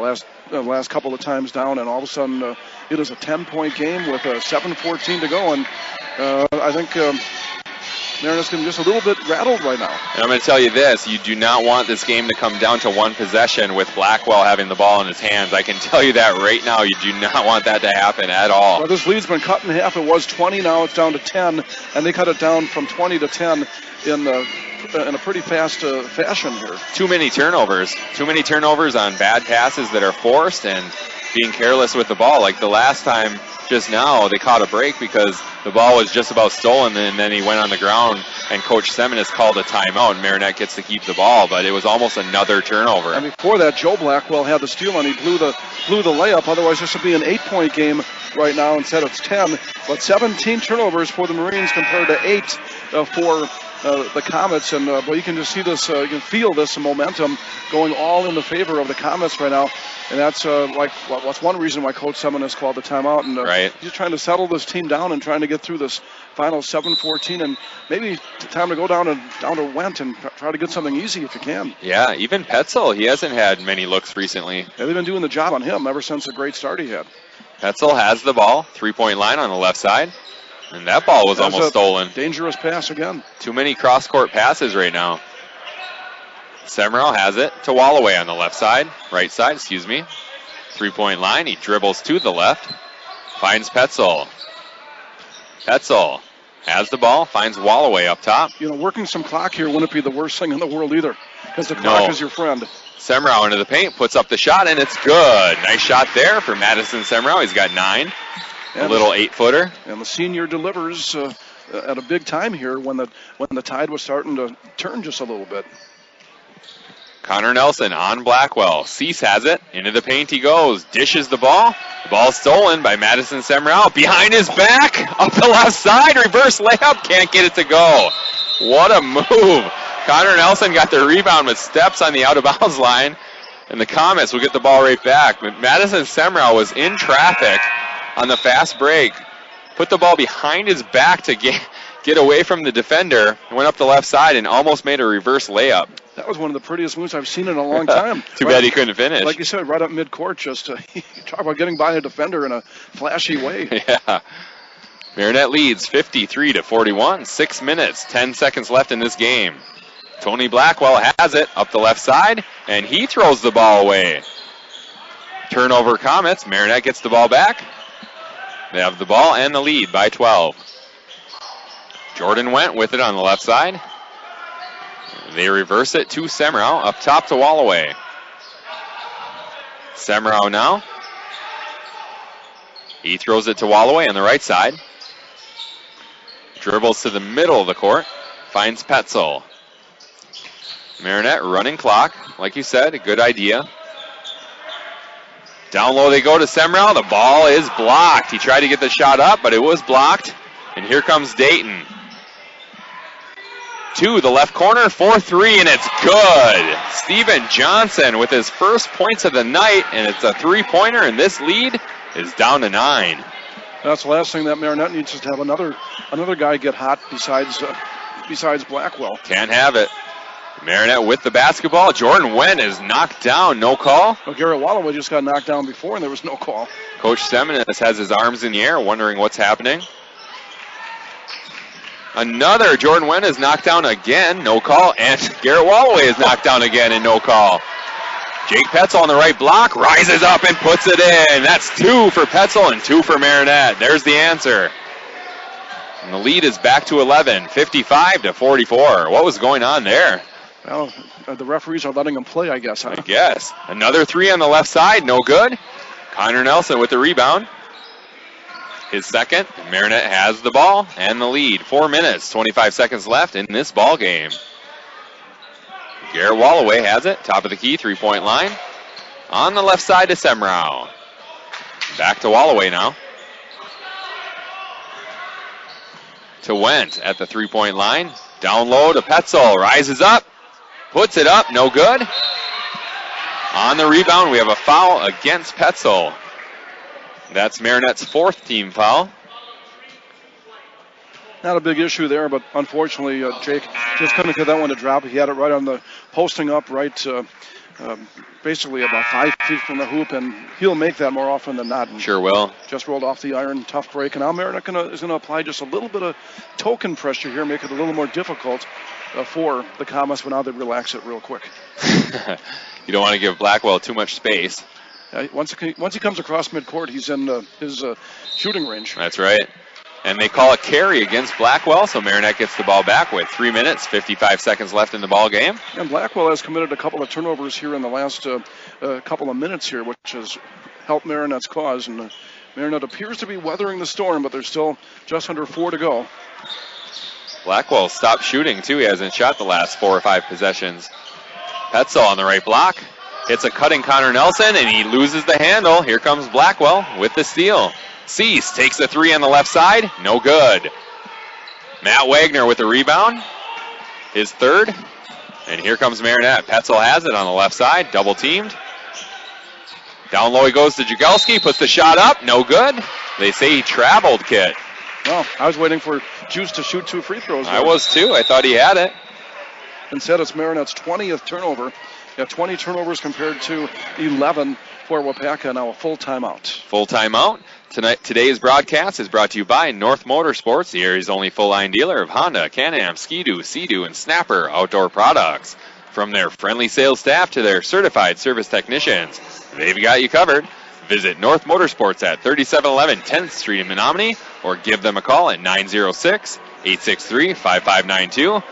Speaker 2: the last couple of times down, and all of a sudden it is a 10-point game with 7:14 to go, and I think Marinette's going to be just a little bit rattled right now.
Speaker 1: And I'm going to tell you this, you do not want this game to come down to one possession with Blackwell having the ball in his hands. I can tell you that right now. You do not want that to happen at all.
Speaker 2: Well, this lead's been cut in half. It was 20, now it's down to 10, and they cut it down from 20 to 10 in a pretty fast fashion here.
Speaker 1: Too many turnovers. Too many turnovers on bad passes that are forced and being careless with the ball. Like the last time just now, they caught a break because the ball was just about stolen, and then he went on the ground, and Coach Seminis called a timeout, and Marinette gets to keep the ball, but it was almost another turnover.
Speaker 2: And before that, Joe Blackwell had the steal, and he blew the layup. Otherwise, this would be an 8-point game right now. Instead, it's 10. But 17 turnovers for the Marines compared to 8 for the Comets, and well, you can just see this, you can feel this momentum going all in the favor of the Comets right now, and that's that's one reason why Coach Seminis called the timeout, and
Speaker 1: right.
Speaker 2: He's trying to settle this team down and trying to get through this final 7:14, and maybe time to go down to Went and try to get something easy if you can.
Speaker 1: Yeah, even Petzel, he hasn't had many looks recently.
Speaker 2: Yeah, they've been doing the job on him ever since the great start he had.
Speaker 1: Petzel has the ball, 3-point line on the left side. And that ball was almost stolen.
Speaker 2: Dangerous pass again.
Speaker 1: Too many cross-court passes right now. Semrau has it to Wallaway on the left side. Right side, 3-point line. He dribbles to the left. Finds Petzel. Petzel has the ball. Finds Wallaway up top.
Speaker 2: You know, working some clock here wouldn't be the worst thing in the world either, because the clock is your friend.
Speaker 1: Semrau into the paint, puts up the shot, and it's good. Nice shot there for Madison Semrau. He's got 9. A little 8-footer.
Speaker 2: And the senior delivers at a big time here when the tide was starting to turn just a little bit.
Speaker 1: Connor Nelson on Blackwell. Cease has it. Into the paint he goes. Dishes the ball. The ball stolen by Madison Semrau. Behind his back. Up the left side. Reverse layup. Can't get it to go. What a move. Connor Nelson got the rebound with steps on the out-of-bounds line. And the Comets will get the ball right back. But Madison Semrau was in traffic on the fast break, put the ball behind his back to get away from the defender, went up the left side and almost made a reverse layup.
Speaker 2: That was one of the prettiest moves I've seen in a long time.
Speaker 1: Too bad he couldn't finish.
Speaker 2: Like you said, right up midcourt, just talk about getting by a defender in a flashy way.
Speaker 1: Yeah. Marinette leads 53-41, 6 minutes, 10 seconds left in this game. Tony Blackwell has it up the left side, and he throws the ball away. Turnover Comets. Marinette gets the ball back. They have the ball and the lead by 12. Jordan Went with it on the left side. They reverse it to Semrau. Up top to Wallaway. Semrau now. He throws it to Wallaway on the right side. Dribbles to the middle of the court. Finds Petzel. Marinette running clock. Like you said, a good idea. Down low they go to Semrau. The ball is blocked. He tried to get the shot up, but it was blocked. And here comes Dayton. To the left corner, 4-3, and it's good. Steven Johnson with his first points of the night, and it's a 3-pointer, and this lead is down to 9.
Speaker 2: That's the last thing that Marinette needs, is to have another guy get hot besides Blackwell.
Speaker 1: Can't have it. Marinette with the basketball. Jordan Wen is knocked down. No call.
Speaker 2: Well, Garrett Wallaway just got knocked down before, and there was no call.
Speaker 1: Coach Seminis has his arms in the air, wondering what's happening. Another Jordan Wen is knocked down again. No call. And Garrett Wallaway is knocked down again and no call. Jake Petzel on the right block rises up and puts it in. That's 2 for Petzel and 2 for Marinette. There's the answer. And the lead is back to 11, 55-44. What was going on there?
Speaker 2: Well, the referees are letting them play, I guess.
Speaker 1: I guess. Another three on the left side, no good. Connor Nelson with the rebound. His second. Marinette has the ball and the lead. 4 minutes, 25 seconds left in this ball game. Garrett Walloway has it. Top of the key, three-point line. On the left side to Semrau. Back to Walloway now. To Wendt at the three-point line. Down low to Petzel. Rises up. Puts it up. No good. On the rebound, we have a foul against Petzel. That's Marinette's fourth team foul.
Speaker 2: Not a big issue there, but unfortunately, Jake just couldn't get that one to drop. He had it right on the posting up, right, basically about 5 feet from the hoop, and he'll make that more often than not.
Speaker 1: Sure will.
Speaker 2: Just rolled off the iron, tough break, and now Marinette is going to apply just a little bit of token pressure here, make it a little more difficult for the Comets, but now they relax it real quick.
Speaker 1: You don't want to give Blackwell too much space.
Speaker 2: Once he comes across midcourt, he's in his shooting range.
Speaker 1: That's right. And they call a carry against Blackwell, so Marinette gets the ball back with 3 minutes, 55 seconds left in the ball game.
Speaker 2: And Blackwell has committed a couple of turnovers here in the last couple of minutes here, which has helped Marinette's cause. And Marinette appears to be weathering the storm, but there's still just under 4 to go.
Speaker 1: Blackwell stopped shooting, too. He hasn't shot the last 4 or 5 possessions. Petzel on the right block. Hits a cutting Connor Nelson, and he loses the handle. Here comes Blackwell with the steal. Cease takes the three on the left side. No good. Matt Wagner with the rebound. His third. And here comes Marinette. Petzel has it on the left side. Double teamed. Down low he goes to Jagelski. Puts the shot up. No good. They say he traveled, Kit.
Speaker 2: Well, I was waiting for Juice to shoot 2 free throws.
Speaker 1: I was too. I thought he had it.
Speaker 2: Instead, it's Marinette's 20th turnover. 20 turnovers compared to 11 for Waupacca. Now a full timeout.
Speaker 1: Full timeout. Today's broadcast is brought to you by North Motorsports, the area's only full-line dealer of Honda, Can-Am, Ski-Doo, Sea-Doo, and Snapper outdoor products. From their friendly sales staff to their certified service technicians, they've got you covered. Visit North Motorsports at 3711 10th Street in Menominee or give them a call at 906-863-5592.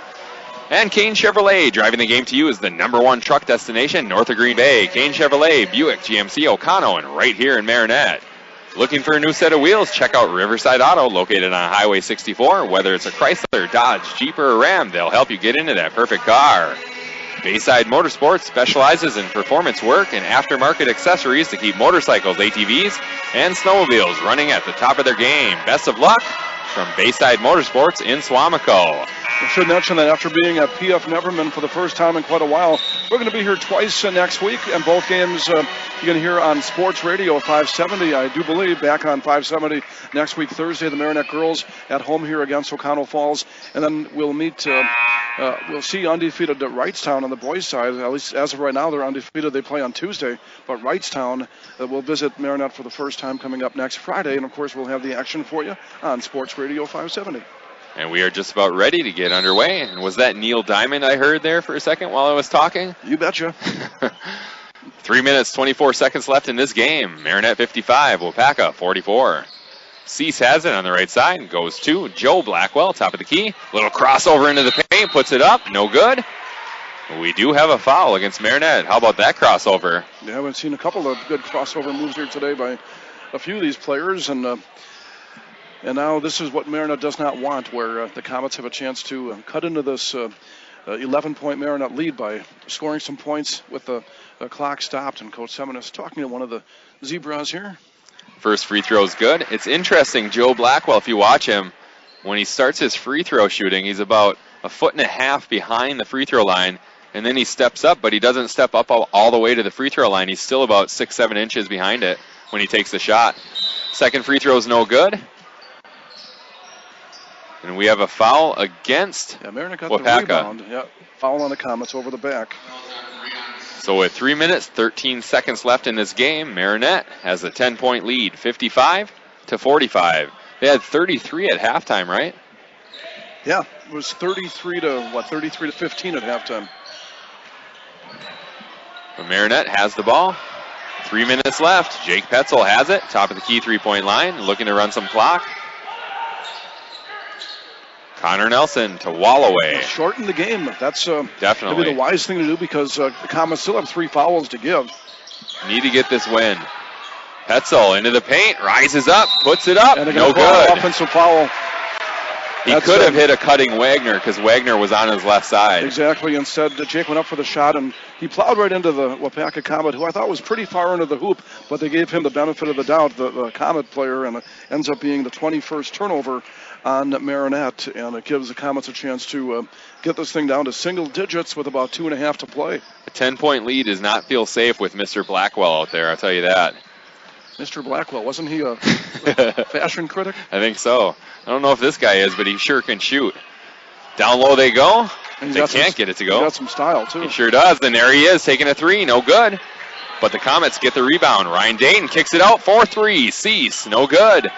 Speaker 1: And Kane Chevrolet, driving the game to you, is the #1 truck destination north of Green Bay. Kane Chevrolet, Buick, GMC, O'Connell, and right here in Marinette. Looking for a new set of wheels? Check out Riverside Auto, located on Highway 64. Whether it's a Chrysler, Dodge, Jeep, or a Ram, they'll help you get into that perfect car. Bayside Motorsports specializes in performance work and aftermarket accessories to keep motorcycles, ATVs, and snowmobiles running at the top of their game. Best of luck from Bayside Motorsports in Swamico.
Speaker 2: I should mention that after being at PF Neverman for the first time in quite a while, we're going to be here twice next week, and both games you're going to hear on Sports Radio 570, I do believe, back on 570 next week, Thursday. The Marinette girls at home here against O'Connell Falls, and then we'll meet, we'll see undefeated Wrightstown on the boys' side. At least as of right now, they're undefeated. They play on Tuesday, but Wrightstown will visit Marinette for the first time coming up next Friday, and of course we'll have the action for you on Sports Radio 570.
Speaker 1: And we are just about ready to get underway. And was that Neil Diamond I heard there for a second while I was talking?
Speaker 2: You betcha.
Speaker 1: 3 minutes, 24 seconds left in this game. Marinette 55, Waupacca 44. Cease has it on the right side and goes to Joe Blackwell, top of the key. Little crossover into the paint, puts it up, no good. We do have a foul against Marinette. How about that crossover?
Speaker 2: Yeah, we've seen a couple of good crossover moves here today by a few of these players, and now this is what Marinette does not want, where the Comets have a chance to cut into this 11-point Marinette lead by scoring some points with the clock stopped. And Coach Semin is talking to one of the Zebras here.
Speaker 1: First free throw is good. It's interesting, Joe Blackwell, if you watch him, when he starts his free throw shooting, he's about 1.5 feet behind the free throw line, and then he steps up, but he doesn't step up all the way to the free throw line. He's still about 6-7 inches behind it when he takes the shot. Second free throw is no good. And we have a foul against
Speaker 2: Marinette got
Speaker 1: Waupacca.
Speaker 2: the rebound. Yeah, foul on the Comets over the back.
Speaker 1: So with 3 minutes, 13 seconds left in this game, Marinette has a 10-point lead, 55-45. They had 33 at halftime, right?
Speaker 2: Yeah, it was 33 to 15 at halftime.
Speaker 1: But Marinette has the ball. 3 minutes left. Jake Petzel has it, top of the key three-point line, looking to run some clock. Connor Nelson to Walloway.
Speaker 2: Shorten the game. That's
Speaker 1: definitely
Speaker 2: maybe the wise thing to do because the Comets still have 3 fouls to give.
Speaker 1: Need to get this win. Petzel into the paint, rises up, puts it up,
Speaker 2: and
Speaker 1: no good.
Speaker 2: Offensive foul.
Speaker 1: He could have hit a cutting Wagner because Wagner was on his left side.
Speaker 2: Exactly. Instead, Jake went up for the shot, and he plowed right into the Waupacca Comet, who I thought was pretty far into the hoop, but they gave him the benefit of the doubt, the Comet player, and it ends up being the 21st turnover on Marinette, and it gives the Comets a chance to get this thing down to single digits with about 2.5 to play.
Speaker 1: A 10-point lead does not feel safe with Mr. Blackwell out there, I'll tell you that.
Speaker 2: Mr. Blackwell, wasn't he a fashion critic?
Speaker 1: I think so. I don't know if this guy is, but he sure can shoot. Down low they go. They can't get it to go.
Speaker 2: He's got some style, too.
Speaker 1: He sure does, and there he is, taking a 3, no good. But the Comets get the rebound. Ryan Dayton kicks it out, 4-3, Cease, no good.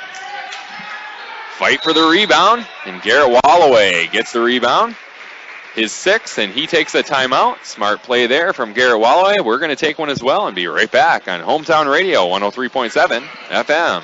Speaker 1: Fight for the rebound, and Garrett Walloway gets the rebound. His 6th, and he takes a timeout. Smart play there from Garrett Walloway. We're going to take one as well and be right back on Hometown Radio 103.7 FM.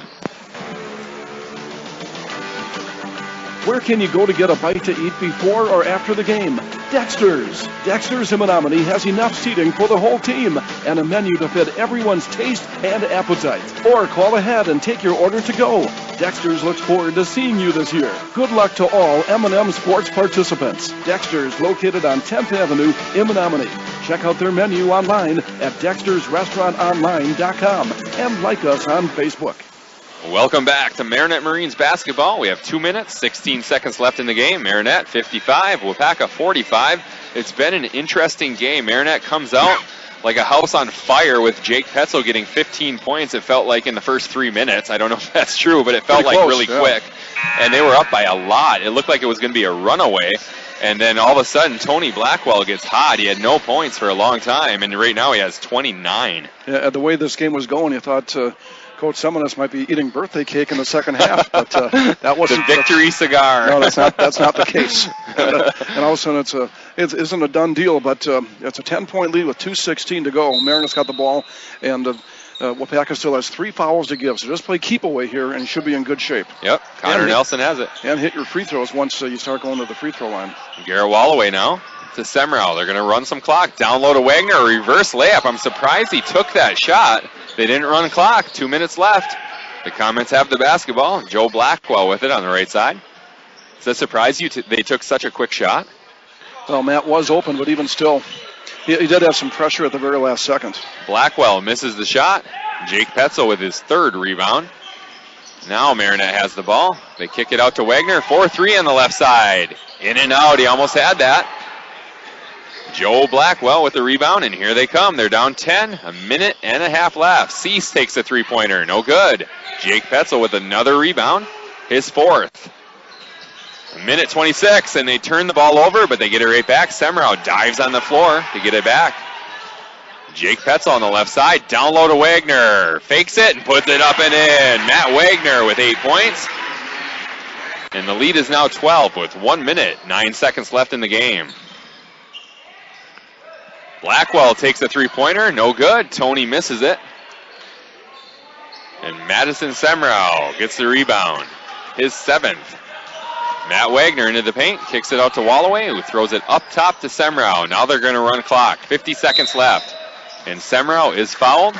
Speaker 2: Where can you go to get a bite to eat before or after the game? Dexter's. Dexter's in Menominee has enough seating for the whole team and a menu to fit everyone's taste and appetite. Or call ahead and take your order to go. Dexter's looks forward to seeing you this year. Good luck to all M&M Sports participants. Dexter's, located on 10th Avenue in Menominee. Check out their menu online at dextersrestaurantonline.com and like us on Facebook.
Speaker 1: Welcome back to Marinette Marines basketball. We have 2 minutes, 16 seconds left in the game. Marinette 55, Waupacca 45. It's been an interesting game. Marinette comes out like a house on fire with Jake Petzel getting 15 points, it felt like, in the first 3 minutes. I don't know if that's true, but it felt
Speaker 2: pretty
Speaker 1: like
Speaker 2: close,
Speaker 1: really quick. And they were up by a lot. It looked like it was going to be a runaway. And then all of a sudden, Tony Blackwell gets hot. He had no points for a long time, and right now he has 29.
Speaker 2: Yeah, the way this game was going, you thought Coach Simonis might be eating birthday cake in the second half, but that wasn't
Speaker 1: the victory cigar.
Speaker 2: No, that's not the case. And all of a sudden, it isn't a done deal, but it's a 10-point lead with 2:16 to go. Marinette's got the ball, and Waupacca still has 3 fouls to give, so just play keep away here, and you should be in good shape.
Speaker 1: Yep, Connor Nelson has it.
Speaker 2: And hit your free throws once you start going to the free throw line.
Speaker 1: Garrett Walloway now to Semrau. They're going to run some clock. Down low to Wagner, a reverse layup. I'm surprised he took that shot. They didn't run clock. 2 minutes left. The Comets have the basketball. Joe Blackwell with it on the right side. Does that surprise you? They took such a quick shot?
Speaker 2: Well, Matt was open, but even still, he did have some pressure at the very last second.
Speaker 1: Blackwell misses the shot. Jake Petzel with his 3rd rebound. Now Marinette has the ball. They kick it out to Wagner. 4-3 on the left side. In and out. He almost had that. Joe Blackwell with the rebound, and here they come. They're down 10, a minute and a half left. Cease takes a 3-pointer, no good. Jake Petzel with another rebound, his 4th. A minute 26, and they turn the ball over, but they get it right back. Semrau dives on the floor to get it back. Jake Petzel on the left side, down low to Wagner. Fakes it and puts it up and in. Matt Wagner with 8 points. And the lead is now 12 with 1 minute, 9 seconds left in the game. Blackwell takes a 3-pointer, no good. Tony misses it. And Madison Semrau gets the rebound, his 7th. Matt Wagner into the paint, kicks it out to Walloway, who throws it up top to Semrau. Now they're going to run clock, 50 seconds left. And Semrau is fouled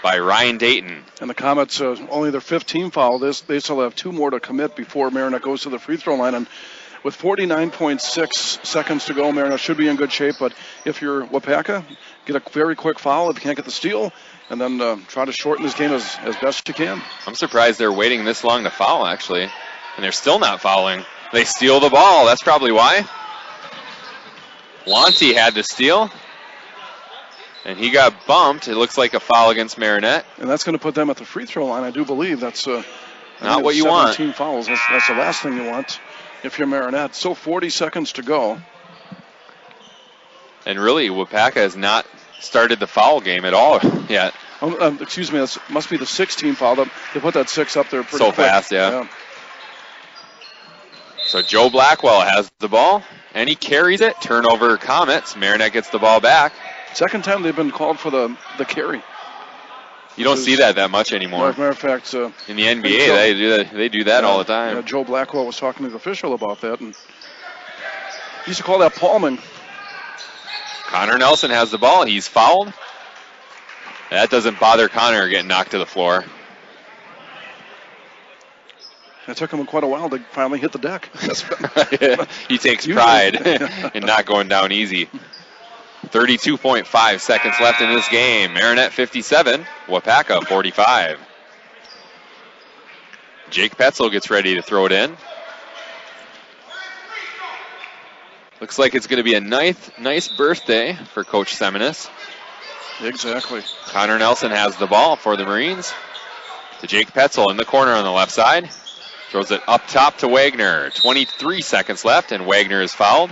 Speaker 1: by Ryan Dayton.
Speaker 2: And the Comets, only their 15th foul. They still have 2 more to commit before Marinette goes to the free throw line. And with 49.6 seconds to go, Marinette should be in good shape. But if you're Waupacca, get a very quick foul if you can't get the steal, and then try to shorten this game as best you can.
Speaker 1: I'm surprised they're waiting this long to foul, actually. And they're still not fouling. They steal the ball. That's probably why. Lonty had the steal. And he got bumped. It looks like a foul against Marinette.
Speaker 2: And that's going to put them at the free throw line, I do believe. That's
Speaker 1: not what you want.
Speaker 2: 17 fouls. That's the last thing you want if you're Marinette. So 40 seconds to go.
Speaker 1: And really, Waupacca has not started the foul game at all yet.
Speaker 2: Excuse me, that must be the 16th foul. They put that 6 up there pretty
Speaker 1: so
Speaker 2: quick.
Speaker 1: Fast, yeah. So Joe Blackwell has the ball, and he carries it. Turnover Comets. Marinette gets the ball back.
Speaker 2: Second time they've been called for the carry.
Speaker 1: You don't see that much anymore.
Speaker 2: As a matter of fact,
Speaker 1: in the NBA, they do that all the time.
Speaker 2: Joe Blackwell was talking to the official about that, and he used to call that palming.
Speaker 1: Connor Nelson has the ball. He's fouled. That doesn't bother Connor getting knocked to the floor.
Speaker 2: It took him quite a while to finally hit the deck.
Speaker 1: He takes pride in not going down easy. 32.5 seconds left in this game. Marinette 57, Waupacca 45. Jake Petzel gets ready to throw it in. Looks like it's going to be a nice birthday for Coach Seminis.
Speaker 2: Exactly.
Speaker 1: Connor Nelson has the ball for the Marines. To Jake Petzel in the corner on the left side. Throws it up top to Wagner. 23 seconds left, and Wagner is fouled.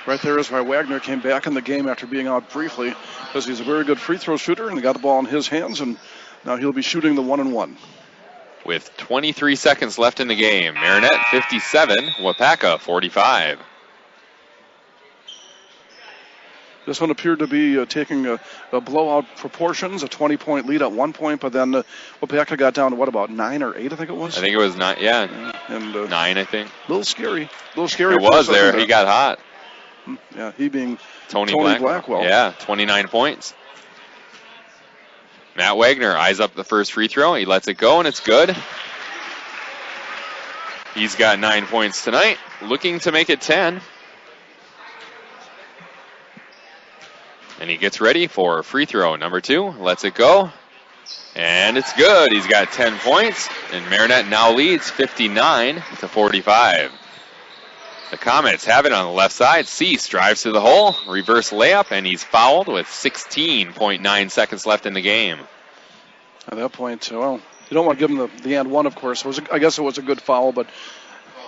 Speaker 2: Right there is why Wagner came back in the game after being out briefly, because he's a very good free throw shooter, and he got the ball in his hands, and now he'll be shooting the 1-and-1.
Speaker 1: With 23 seconds left in the game, Marinette 57, Waupacca 45.
Speaker 2: This one appeared to be taking a blowout proportions, a 20-point lead at one point, but then Waupacca got down to, what, about 9 or 8, I think it was?
Speaker 1: I think it was 9, and 9, I think.
Speaker 2: A little scary.
Speaker 1: It was there. He got hot.
Speaker 2: Yeah, he being
Speaker 1: Tony Blackwell. Yeah, 29 points. Matt Wagner eyes up the first free throw. He lets it go, and it's good. He's got 9 points tonight, looking to make it 10. And he gets ready for free throw number 2. Lets it go. And it's good. He's got 10 points. And Marinette now leads 59-45. The Comets have it on the left side. Cease drives to the hole. Reverse layup. And he's fouled with 16.9 seconds left in the game.
Speaker 2: At that point, well, you don't want to give him the and one, of course. I guess it was a good foul, but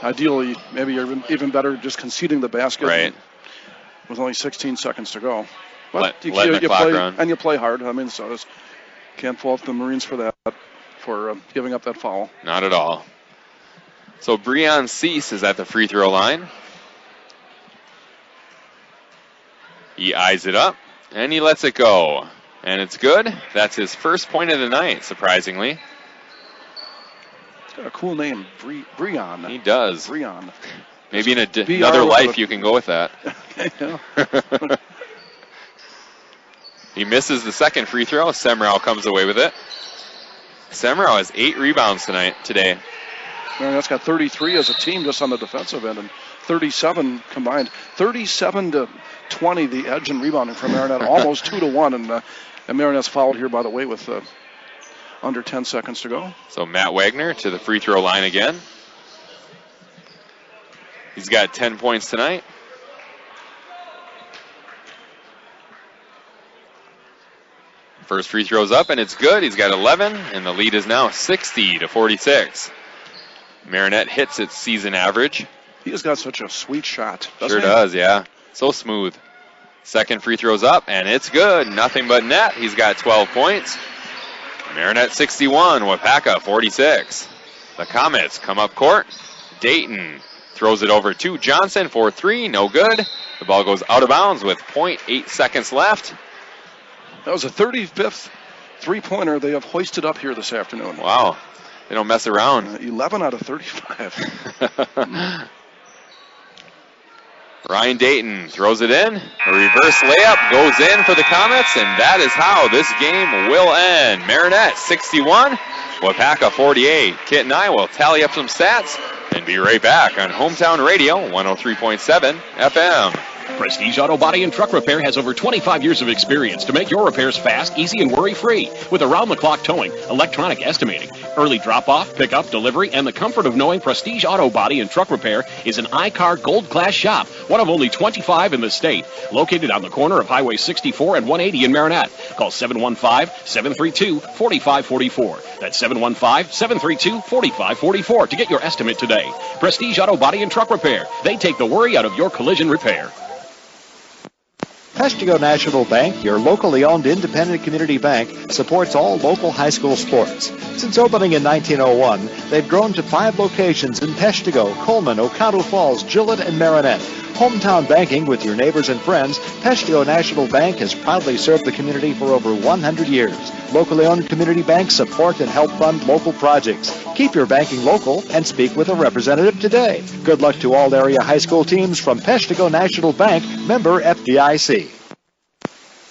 Speaker 2: ideally, maybe you're even better just conceding the basket.
Speaker 1: Right.
Speaker 2: With only 16 seconds to go. But
Speaker 1: you play, run.
Speaker 2: And you play hard. I mean, so can't fault the Marines for that, for giving up that foul.
Speaker 1: Not at all. So Breon Cease is at the free throw line. He eyes it up, and he lets it go. And it's good. That's his first point of the night, surprisingly.
Speaker 2: He's got a cool name, Breon.
Speaker 1: He does.
Speaker 2: Breon.
Speaker 1: Maybe in another life you can go with that. He misses the second free throw. Semrau comes away with it. Semrau has 8 rebounds today.
Speaker 2: Marinette's got 33 as a team just on the defensive end, and 37 combined. 37-20, the edge in rebounding for Marinette, almost 2-1, and Marinette's fouled here, by the way, with under 10 seconds to go.
Speaker 1: So Matt Wagner to the free throw line again. He's got 10 points tonight. First free throw's up, and it's good. He's got 11, and the lead is now 60-46. Marinette hits its season average.
Speaker 2: He has got such a sweet shot.
Speaker 1: Sure does, yeah. So smooth. Second free throw's up, and it's good. Nothing but net. He's got 12 points. Marinette 61, Waupacca 46. The Comets come up court. Dayton throws it over to Johnson for 3, no good. The ball goes out of bounds with 0.8 seconds left.
Speaker 2: That was a 35th three-pointer they have hoisted up here this afternoon.
Speaker 1: Wow. They don't mess around.
Speaker 2: 11 out of 35.
Speaker 1: Ryan Dayton throws it in. A reverse layup goes in for the Comets, and that is how this game will end. Marinette 61, Waupacca 48. Kit and I will tally up some stats and be right back on Hometown Radio 103.7 FM.
Speaker 6: Prestige Auto Body and Truck Repair has over 25 years of experience to make your repairs fast, easy, and worry-free. With around-the-clock towing, electronic estimating, early drop-off, pickup, delivery, and the comfort of knowing Prestige Auto Body and Truck Repair is an I-Car Gold Class shop, one of only 25 in the state, located on the corner of Highway 64 and 180 in Marinette. Call 715-732-4544. That's 715-732-4544 to get your estimate today. Prestige Auto Body and Truck Repair. They take the worry out of your collision repair.
Speaker 5: Peshtigo National Bank, your locally owned independent community bank, supports all local high school sports. Since opening in 1901, they've grown to 5 locations in Peshtigo, Coleman, Oconto Falls, Gillett, and Marinette. Hometown banking with your neighbors and friends, Peshtigo National Bank has proudly served the community for over 100 years. Locally owned community banks support and help fund local projects. Keep your banking local and speak with a representative today. Good luck to all area high school teams from Peshtigo National Bank, member FDIC.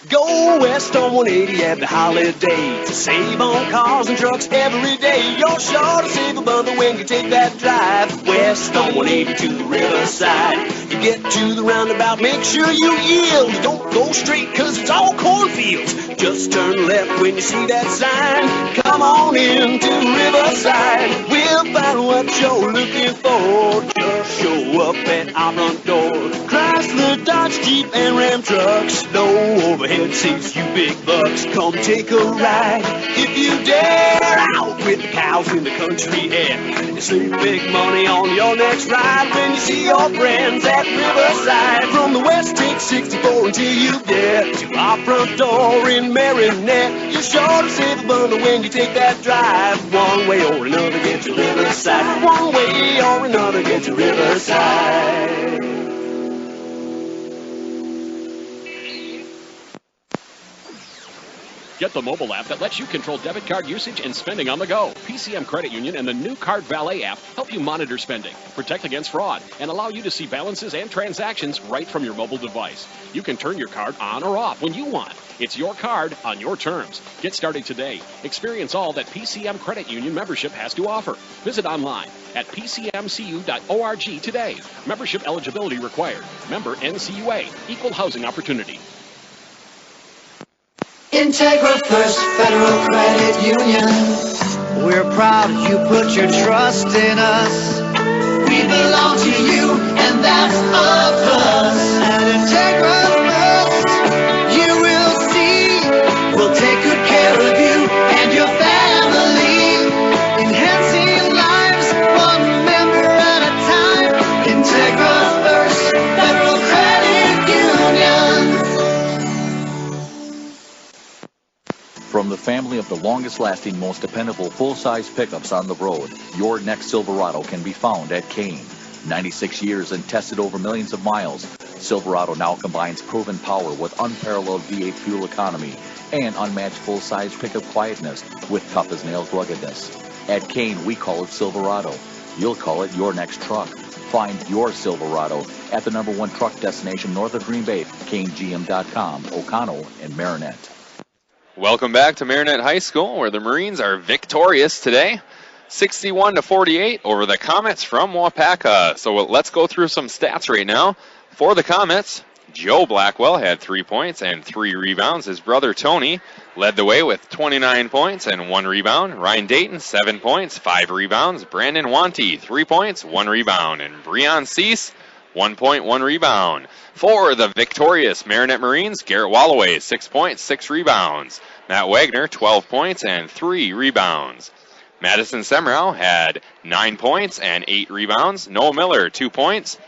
Speaker 7: Go west on 180 every holiday to save on cars and trucks every day. You're sure to save a bundle when you take that drive west on 180 to the riverside. You get to the roundabout, make sure you yield. You don't go straight cause it's all cornfields. Just turn left when you see that sign. Come on in to Riverside. We'll find what you're looking for. Just show up at our front door. Chrysler, Dodge, Jeep, and Ram trucks. No overhead seats, you big bucks. Come take a ride if you dare. Out with the cows in the country air. You save big money on your next ride when you see your friends at Riverside. From the west, take 64 until you get to our front door in Marinette. You're sure to save a bundle when you take that drive. One way or another, get to Riverside. One way or another, get to Riverside.
Speaker 6: Get the mobile app that lets you control debit card usage and spending on the go. PCM Credit Union and the new Card Valet app help you monitor spending, protect against fraud, and allow you to see balances and transactions right from your mobile device. You can turn your card on or off when you want. It's your card on your terms. Get started today. Experience all that PCM Credit Union membership has to offer. Visit online at pcmcu.org today. Membership eligibility required. Member NCUA. Equal housing opportunity.
Speaker 8: Integra First Federal Credit Union. We're proud you put your trust in us. We belong to you, and that's a plus. At Integra First, you will see we'll take good care of you and your family, enhancing lives one member at a time. Integra First Federal Credit Union.
Speaker 9: From the family of the longest-lasting, most dependable full-size pickups on the road, your next Silverado can be found at Kane. 96 years and tested over millions of miles, Silverado now combines proven power with unparalleled V8 fuel economy and unmatched full-size pickup quietness with tough-as-nails ruggedness. At Kane, we call it Silverado. You'll call it your next truck. Find your Silverado at the #1 truck destination north of Green Bay, KaneGM.com, Oconto, and Marinette.
Speaker 1: Welcome back to Marinette High School, where the Marines are victorious today, 61-48 over the Comets from Waupacca. So let's go through some stats right now. For the Comets, Joe Blackwell had 3 points and 3 rebounds. His brother Tony led the way with 29 points and 1 rebound. Ryan Dayton, 7 points, 5 rebounds. Brandon Wanty, 3 points, 1 rebound. And Breon Cease, 1 point, 1 rebound. For the victorious Marinette Marines, Garrett Walloway, 6 points, 6 rebounds. Matt Wagner, 12 points and 3 rebounds. Madison Semrau had 9 points and 8 rebounds. Noah Miller, 2 points.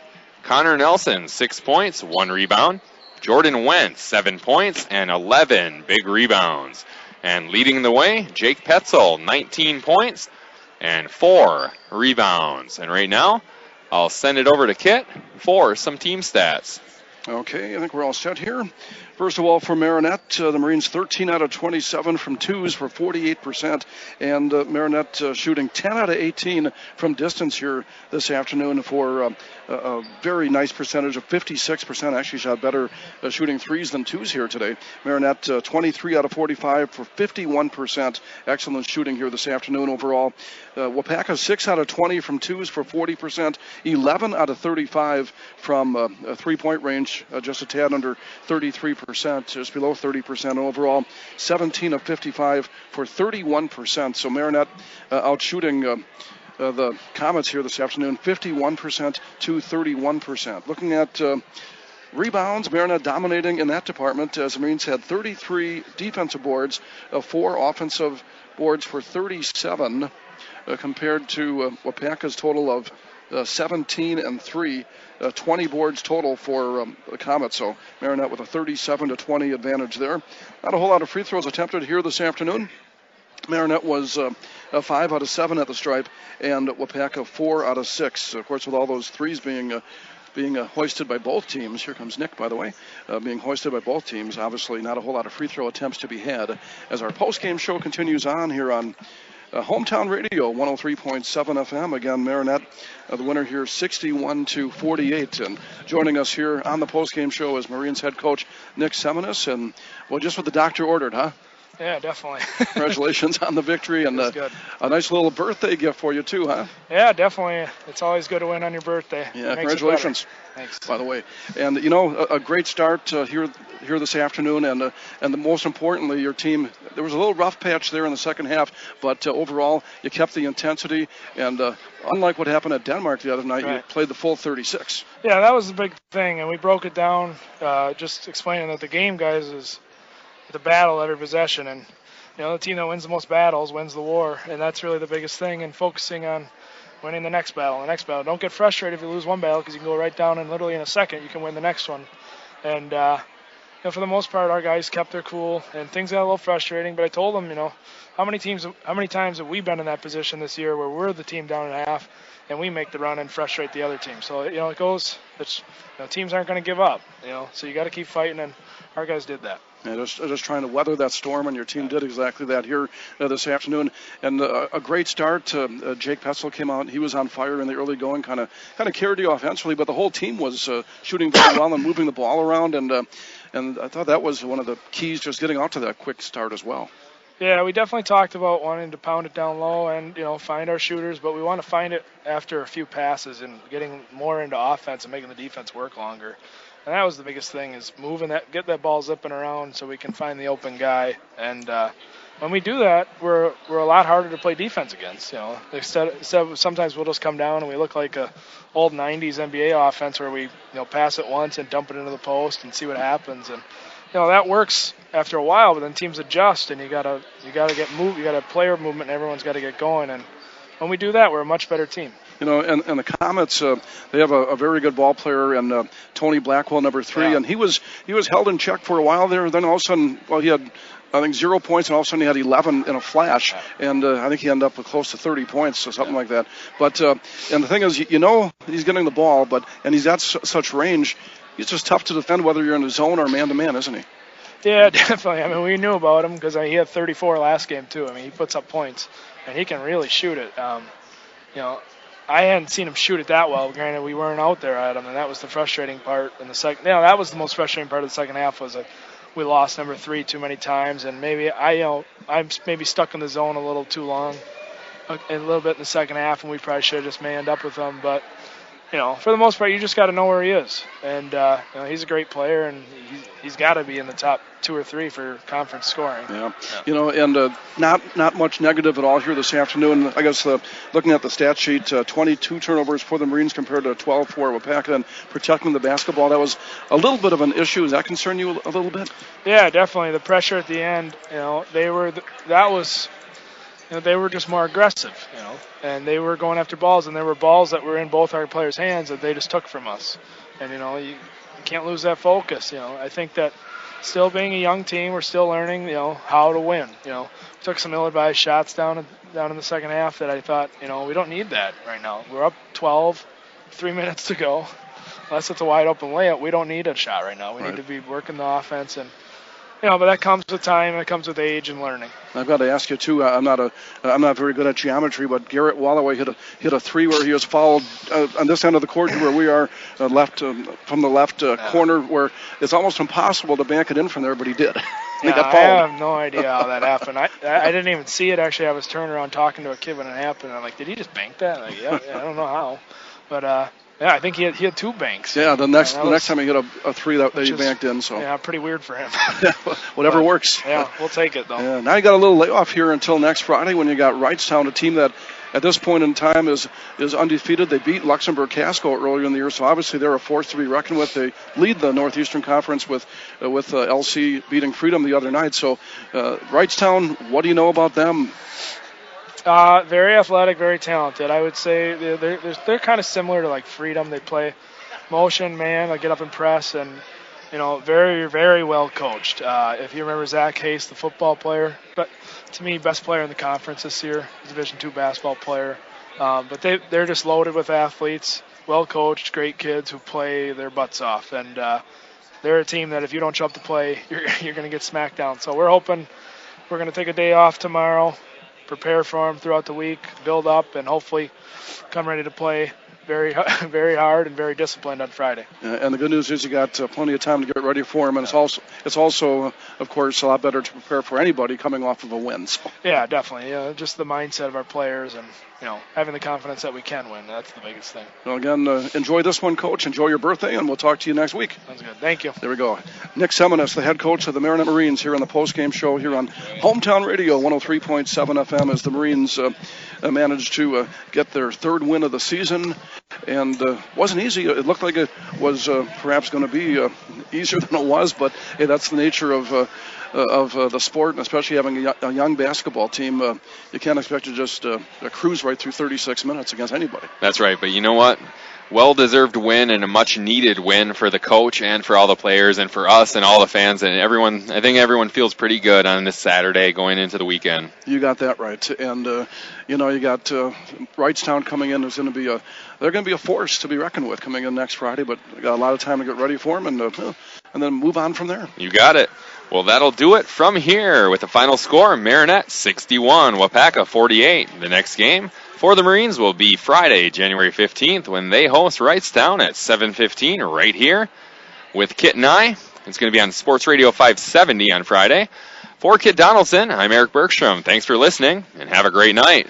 Speaker 1: Connor Nelson, 6 points, 1 rebound. Jordan Wentz, 7 points and 11 big rebounds. And leading the way, Jake Petzel, 19 points and 4 rebounds. And right now, I'll send it over to Kit for some team stats.
Speaker 2: Okay, I think we're all set here. First of all, for Marinette, the Marines 13 out of 27 from twos for 48%, and Marinette shooting 10 out of 18 from distance here this afternoon for a very nice percentage of 56%. Actually shot better shooting threes than twos here today. Marinette 23 out of 45 for 51%. Excellent shooting here this afternoon overall. Waupacca 6 out of 20 from twos for 40%. 11 out of 35 from a three-point range, just a tad under 33%, just below 30% overall. 17 of 55 for 31%. So Marinette out shooting the Comets here this afternoon, 51% to 31%. Looking at rebounds, Marinette dominating in that department as the Marines had 33 defensive boards, 4 offensive boards for 37, compared to Waupacca's total of 17-3. 20 boards total for the Comets. So Marinette with a 37-20 advantage there. Not a whole lot of free throws attempted here this afternoon. Marinette was 5 out of 7 at the stripe, and Waupacca 4 out of 6. Of course, with all those threes being hoisted by both teams. Here comes Nick, by the way, being hoisted by both teams. Obviously, not a whole lot of free throw attempts to be had. As our post-game show continues on here on Hometown Radio, 103.7 FM. Again, Marinette, the winner here, 61-48. And joining us here on the post-game show is Marines head coach Nick Seminis. And, well, just what the doctor ordered, huh?
Speaker 11: Yeah, definitely.
Speaker 2: Congratulations on the victory, and a nice little birthday gift for you, too, huh?
Speaker 11: Yeah, definitely. It's always good to win on your birthday.
Speaker 2: Yeah, congratulations.
Speaker 11: Thanks.
Speaker 2: By the way. And, you know, a great start here this afternoon, and the most importantly, your team, there was a little rough patch there in the second half, but overall, you kept the intensity, and unlike what happened at Denmark the other night, you played the full 36.
Speaker 11: Yeah, that was the big thing, and we broke it down just explaining that the game, guys, is the battle every possession, and you know the team that wins the most battles wins the war, and that's really the biggest thing, and focusing on winning the next battle. Don't get frustrated if you lose one battle, because you can go right down and literally in a second you can win the next one. And you know, for the most part, our guys kept their cool, and things got a little frustrating, but I told them, you know, how many times have we been in that position this year where we're the team down at half and we make the run and frustrate the other team. So you know it goes. Teams aren't going to give up. You know, so you got to keep fighting, and our guys did that.
Speaker 2: Yeah, just trying to weather that storm, and your team did exactly that here this afternoon. And a great start. Jake Petzel came out. He was on fire in the early going, kind of carried you offensively, but the whole team was shooting very well and moving the ball around. And I thought that was one of the keys, just getting out to that quick start as well.
Speaker 11: Yeah, we definitely talked about wanting to pound it down low and, you know, find our shooters, but we want to find it after a few passes and getting more into offense and making the defense work longer. And that was the biggest thing, is get that ball zipping around so we can find the open guy. And when we do that, we're a lot harder to play defense against. You know, instead of sometimes we'll just come down and we look like a old '90s NBA offense where we, you know, pass it once and dump it into the post and see what happens. And you know that works after a while, but then teams adjust, and you gotta get moved. You got a player movement, and everyone's got to get going. And when we do that, we're a much better team.
Speaker 2: You know, and the Comets, they have a very good ball player, and Tony Blackwell, number 3, and he was held in check for a while there. Then all of a sudden, well, he had, I think, 0 points, and all of a sudden he had 11 in a flash, and I think he ended up with close to 30 points or something like that. But and the thing is, you know, he's getting the ball, and he's got such range. He's just tough to defend whether you're in the zone or man-to-man, isn't he?
Speaker 11: Yeah, definitely. I mean, we knew about him because he had 34 last game too. I mean, he puts up points, and he can really shoot it. You know, I hadn't seen him shoot it that well. Granted, we weren't out there at him, and that was the frustrating part in the second. You know, that was the most frustrating part of the second half, was that we lost number 3 too many times, and maybe I'm maybe stuck in the zone a little too long, a little bit in the second half, and we probably should have just manned up with him. But you know, for the most part, you just got to know where he is, and you know, he's a great player, and he's got to be in the top 2 or 3 for conference scoring.
Speaker 2: Yeah. You know, and not much negative at all here this afternoon. I guess looking at the stat sheet, 22 turnovers for the Marines compared to 12 for Waupacca, and protecting the basketball, that was a little bit of an issue. Does that concern you a little bit?
Speaker 11: Yeah, definitely. The pressure at the end, you know, they were just more aggressive, you know, and they were going after balls, and there were balls that were in both our players' hands that they just took from us. And, you know, you can't lose that focus, you know. I think that still being a young team, we're still learning, you know, how to win. You know, we took some ill-advised shots down in the second half that I thought, you know, we don't need that right now. We're up 12, 3 minutes to go. Unless it's a wide-open layup, we don't need a shot right now. We need to be working the offense, and you know, but that comes with time. It comes with age and learning. I've
Speaker 2: got to ask you too. I'm not very good at geometry, but Garrett Walloway hit a 3 where he was fouled on this end of the court where we are left from the left corner, where it's almost impossible to bank it in from there, but he did. He got fouled.
Speaker 11: I have no idea how that happened. I didn't even see it. Actually, I was turning around talking to a kid when it happened. I'm like, did he just bank that? Like, yeah, I don't know how, but. Yeah, I think he had 2 banks.
Speaker 2: Yeah, the next time he hit a 3 that he banked in. So
Speaker 11: yeah, pretty weird for him.
Speaker 2: Whatever works.
Speaker 11: Yeah, we'll take it though.
Speaker 2: Yeah, now you got a little layoff here until next Friday when you got Wrightstown, a team that at this point in time is undefeated. They beat Luxembourg Casco earlier in the year, so obviously they're a force to be reckoned with. They lead the Northeastern Conference with LC beating Freedom the other night. So Wrightstown, what do you know about them?
Speaker 11: Very athletic, very talented. I would say they're kind of similar to like Freedom. They play motion, man, like get up and press, and very, very well coached. If you remember Zach Hayes, the football player, but to me, best player in the conference this year, Division II basketball player. But they're just loaded with athletes, well coached, great kids who play their butts off, and they're a team that if you don't show up to play, you're going to get smacked down. So we're hoping we're going to take a day off tomorrow, prepare for them throughout the week, build up, and hopefully come ready to play very, very hard and very disciplined on Friday.
Speaker 2: And the good news is you got plenty of time to get ready for them, and it's also, of course, a lot better to prepare for anybody coming off of a win. So.
Speaker 11: Yeah, definitely. Just the mindset of our players and having the confidence that we can win. That's the biggest thing.
Speaker 2: Well, again, enjoy this one, Coach. Enjoy your birthday, and we'll talk to you next week.
Speaker 11: Sounds good. Thank you.
Speaker 2: There we go. Nick Seminis, the head coach of the Marinette Marines, here on the postgame show here on Hometown Radio 103.7 FM, as the Marines managed to get their third win of the season. And wasn't easy. It looked like it was perhaps going to be easier than it was, but hey, that's the nature of the sport, and especially having a young basketball team. You can't expect to just cruise right through 36 minutes against anybody.
Speaker 1: That's right, but you know what? Well-deserved win and a much-needed win for the coach and for all the players and for us and all the fans and everyone. I think everyone feels pretty good on this Saturday going into the weekend.
Speaker 2: You got that right, and you got Wrightstown coming in. They're going to be a force to be reckoned with coming in next Friday, but we got a lot of time to get ready for them and then move on from there.
Speaker 1: You got it. Well, that'll do it from here with the final score: Marinette 61, Waupacca 48. The next game for the Marines will be Friday, January 15th, when they host Wrightstown at 7:15 right here with Kit and I. It's going to be on Sports Radio 570 on Friday. For Kit Donaldson, I'm Eric Bergstrom. Thanks for listening, and have a great night.